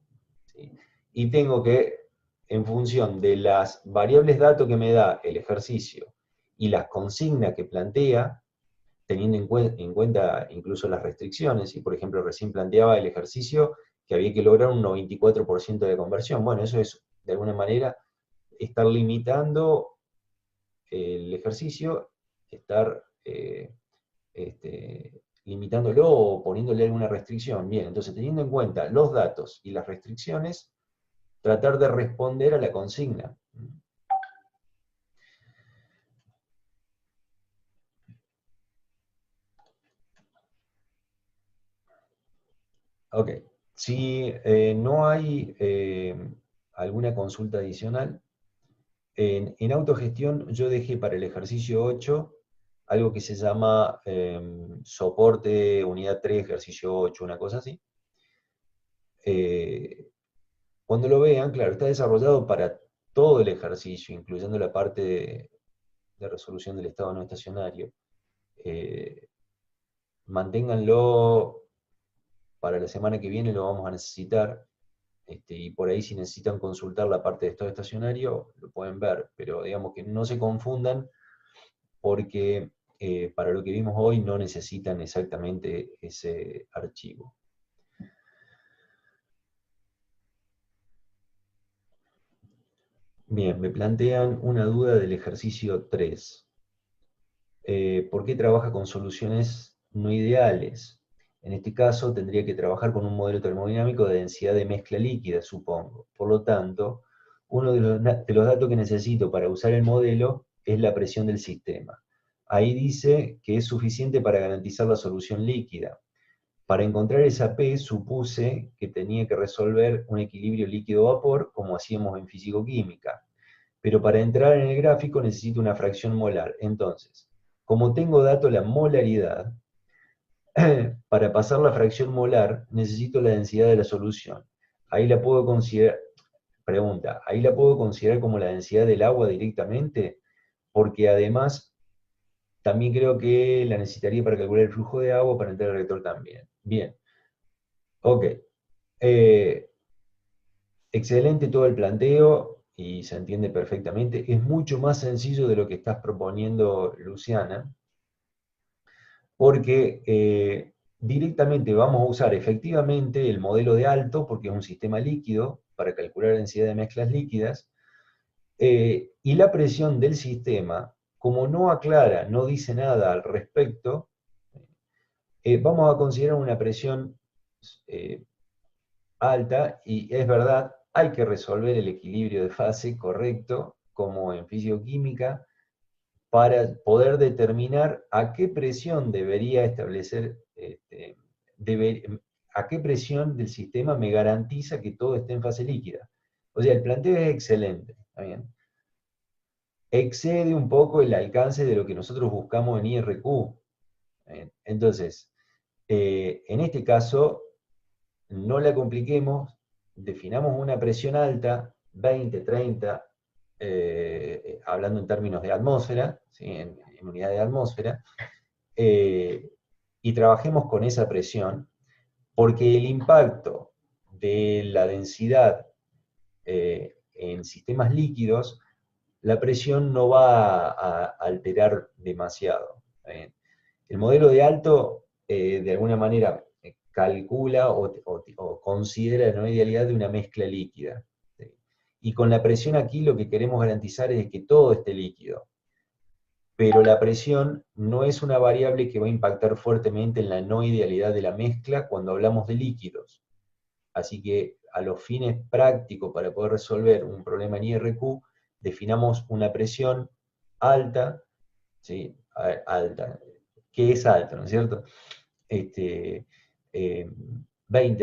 A: ¿sí? Y tengo que, en función de las variables datos que me da el ejercicio y las consignas que plantea, teniendo en cuenta incluso las restricciones, y por ejemplo recién planteaba el ejercicio que había que lograr un 94% de conversión. Bueno, eso es de alguna manera estar limitando el ejercicio, estar limitándolo o poniéndole alguna restricción. Bien, entonces teniendo en cuenta los datos y las restricciones, tratar de responder a la consigna. Ok, si no hay alguna consulta adicional, en autogestión yo dejé para el ejercicio 8 algo que se llama soporte unidad 3, ejercicio 8, una cosa así. Cuando lo vean, claro, está desarrollado para todo el ejercicio, incluyendo la parte de resolución del estado no estacionario. Manténganlo para la semana que viene, lo vamos a necesitar. Y por ahí si necesitan consultar la parte de estado estacionario, lo pueden ver, pero digamos que no se confundan porque para lo que vimos hoy no necesitan exactamente ese archivo. Bien, me plantean una duda del ejercicio 3. ¿Por qué trabaja con soluciones no ideales? En este caso tendría que trabajar con un modelo termodinámico de densidad de mezcla líquida, supongo. Por lo tanto, uno de los datos que necesito para usar el modelo es la presión del sistema. Ahí dice que es suficiente para garantizar la solución líquida. Para encontrar esa P supuse que tenía que resolver un equilibrio líquido-vapor como hacíamos en físico-química. Pero para entrar en el gráfico necesito una fracción molar. Entonces, como tengo dato la molaridad, para pasar la fracción molar necesito la densidad de la solución. Ahí la puedo considerar, pregunta, ¿ahí la puedo considerar como la densidad del agua directamente? Porque además también creo que la necesitaría para calcular el flujo de agua para entrar al reactor también. Bien, ok. Eh, Excelente todo el planteo y se entiende perfectamente. Es mucho más sencillo de lo que estás proponiendo, Luciana, porque directamente vamos a usar efectivamente el modelo de Alto, porque es un sistema líquido, para calcular la densidad de mezclas líquidas, y la presión del sistema, como no aclara, no dice nada al respecto, vamos a considerar una presión eh, alta, y es verdad, hay que resolver el equilibrio de fase correcto, como en fisicoquímica, para poder determinar a qué presión debería establecer, a qué presión del sistema me garantiza que todo esté en fase líquida. O sea, el planteo es excelente, ¿está bien? Excede un poco el alcance de lo que nosotros buscamos en IRQ. Entonces, en este caso, no la compliquemos, definamos una presión alta, 20, 30, hablando en términos de atmósfera, ¿sí? En unidad de atmósfera, y trabajemos con esa presión, porque el impacto de la densidad en sistemas líquidos, la presión no va a alterar demasiado. El modelo de Alto, de alguna manera, calcula o considera la no idealidad de una mezcla líquida. ¿Sí? Y con la presión aquí lo que queremos garantizar es que todo esté líquido. Pero la presión no es una variable que va a impactar fuertemente en la no idealidad de la mezcla cuando hablamos de líquidos. Así que a los fines prácticos para poder resolver un problema en IRQ, definamos una presión alta, ¿sí? Alta, que es alta, ¿no es cierto? 20,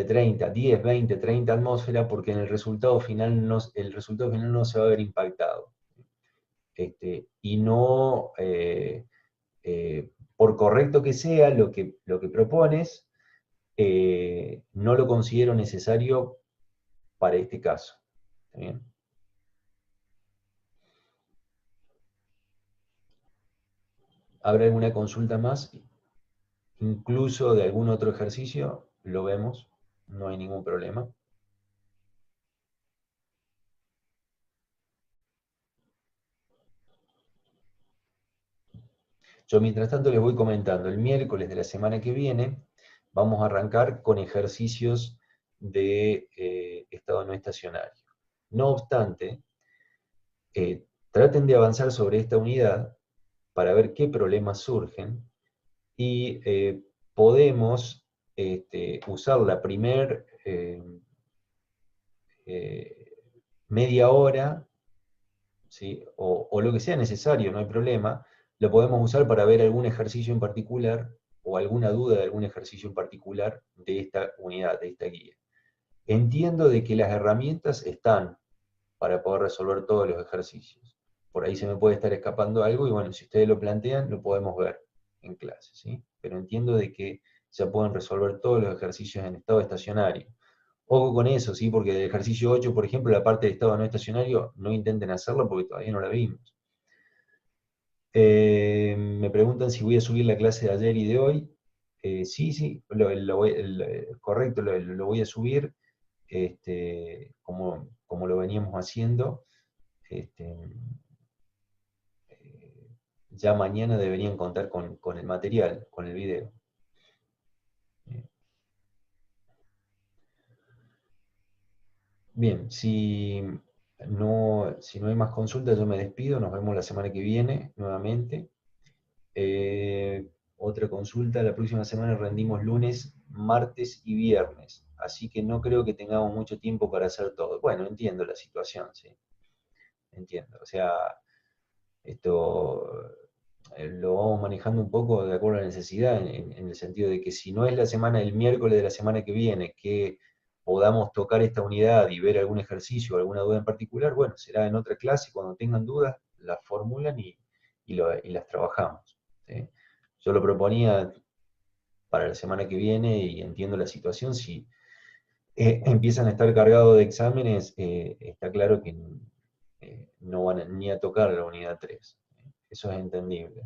A: 30, 10, 20, 30 atmósferas, porque en el resultado final no se va a ver impactado. Y no, por correcto que sea lo que propones, no lo considero necesario para este caso. ¿Está bien? ¿Habrá alguna consulta más? Incluso de algún otro ejercicio, lo vemos, no hay ningún problema. Yo mientras tanto les voy comentando, el miércoles de la semana que viene vamos a arrancar con ejercicios de estado no estacionario. No obstante, traten de avanzar sobre esta unidad para ver qué problemas surgen y podemos usar la primer media hora, ¿sí? o lo que sea necesario, no hay problema, lo podemos usar para ver algún ejercicio en particular o alguna duda de algún ejercicio en particular de esta unidad, de esta guía. Entiendo de que las herramientas están para poder resolver todos los ejercicios. Por ahí se me puede estar escapando algo y bueno, si ustedes lo plantean, lo podemos ver en clase, ¿sí? Pero entiendo de que se pueden resolver todos los ejercicios en estado estacionario. Ojo con eso, ¿sí? Porque del ejercicio 8, por ejemplo, la parte de estado no estacionario, no intenten hacerlo porque todavía no la vimos. Me preguntan si voy a subir la clase de ayer y de hoy. Sí, correcto, lo voy a subir como lo veníamos haciendo. Ya mañana deberían contar con el material, con el video. Bien, si no hay más consultas, yo me despido, nos vemos la semana que viene nuevamente. Otra consulta, la próxima semana rendimos lunes, martes y viernes, así que no creo que tengamos mucho tiempo para hacer todo. Bueno, entiendo la situación, sí. Entiendo, o sea, esto lo vamos manejando un poco de acuerdo a la necesidad, en el sentido de que si no es la semana, el miércoles de la semana que viene, que podamos tocar esta unidad y ver algún ejercicio o alguna duda en particular, bueno, será en otra clase, cuando tengan dudas, las formulan y las trabajamos, ¿sí? Yo lo proponía para la semana que viene y entiendo la situación, si empiezan a estar cargados de exámenes, está claro que no van ni a tocar la unidad 3. Eso es entendible.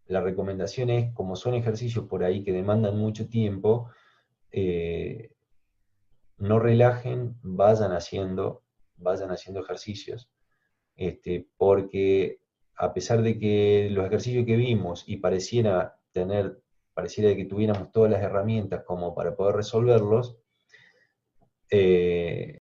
A: La recomendación es, como son ejercicios por ahí que demandan mucho tiempo, no relajen, vayan haciendo ejercicios, porque a pesar de que los ejercicios que vimos y pareciera que tuviéramos todas las herramientas como para poder resolverlos,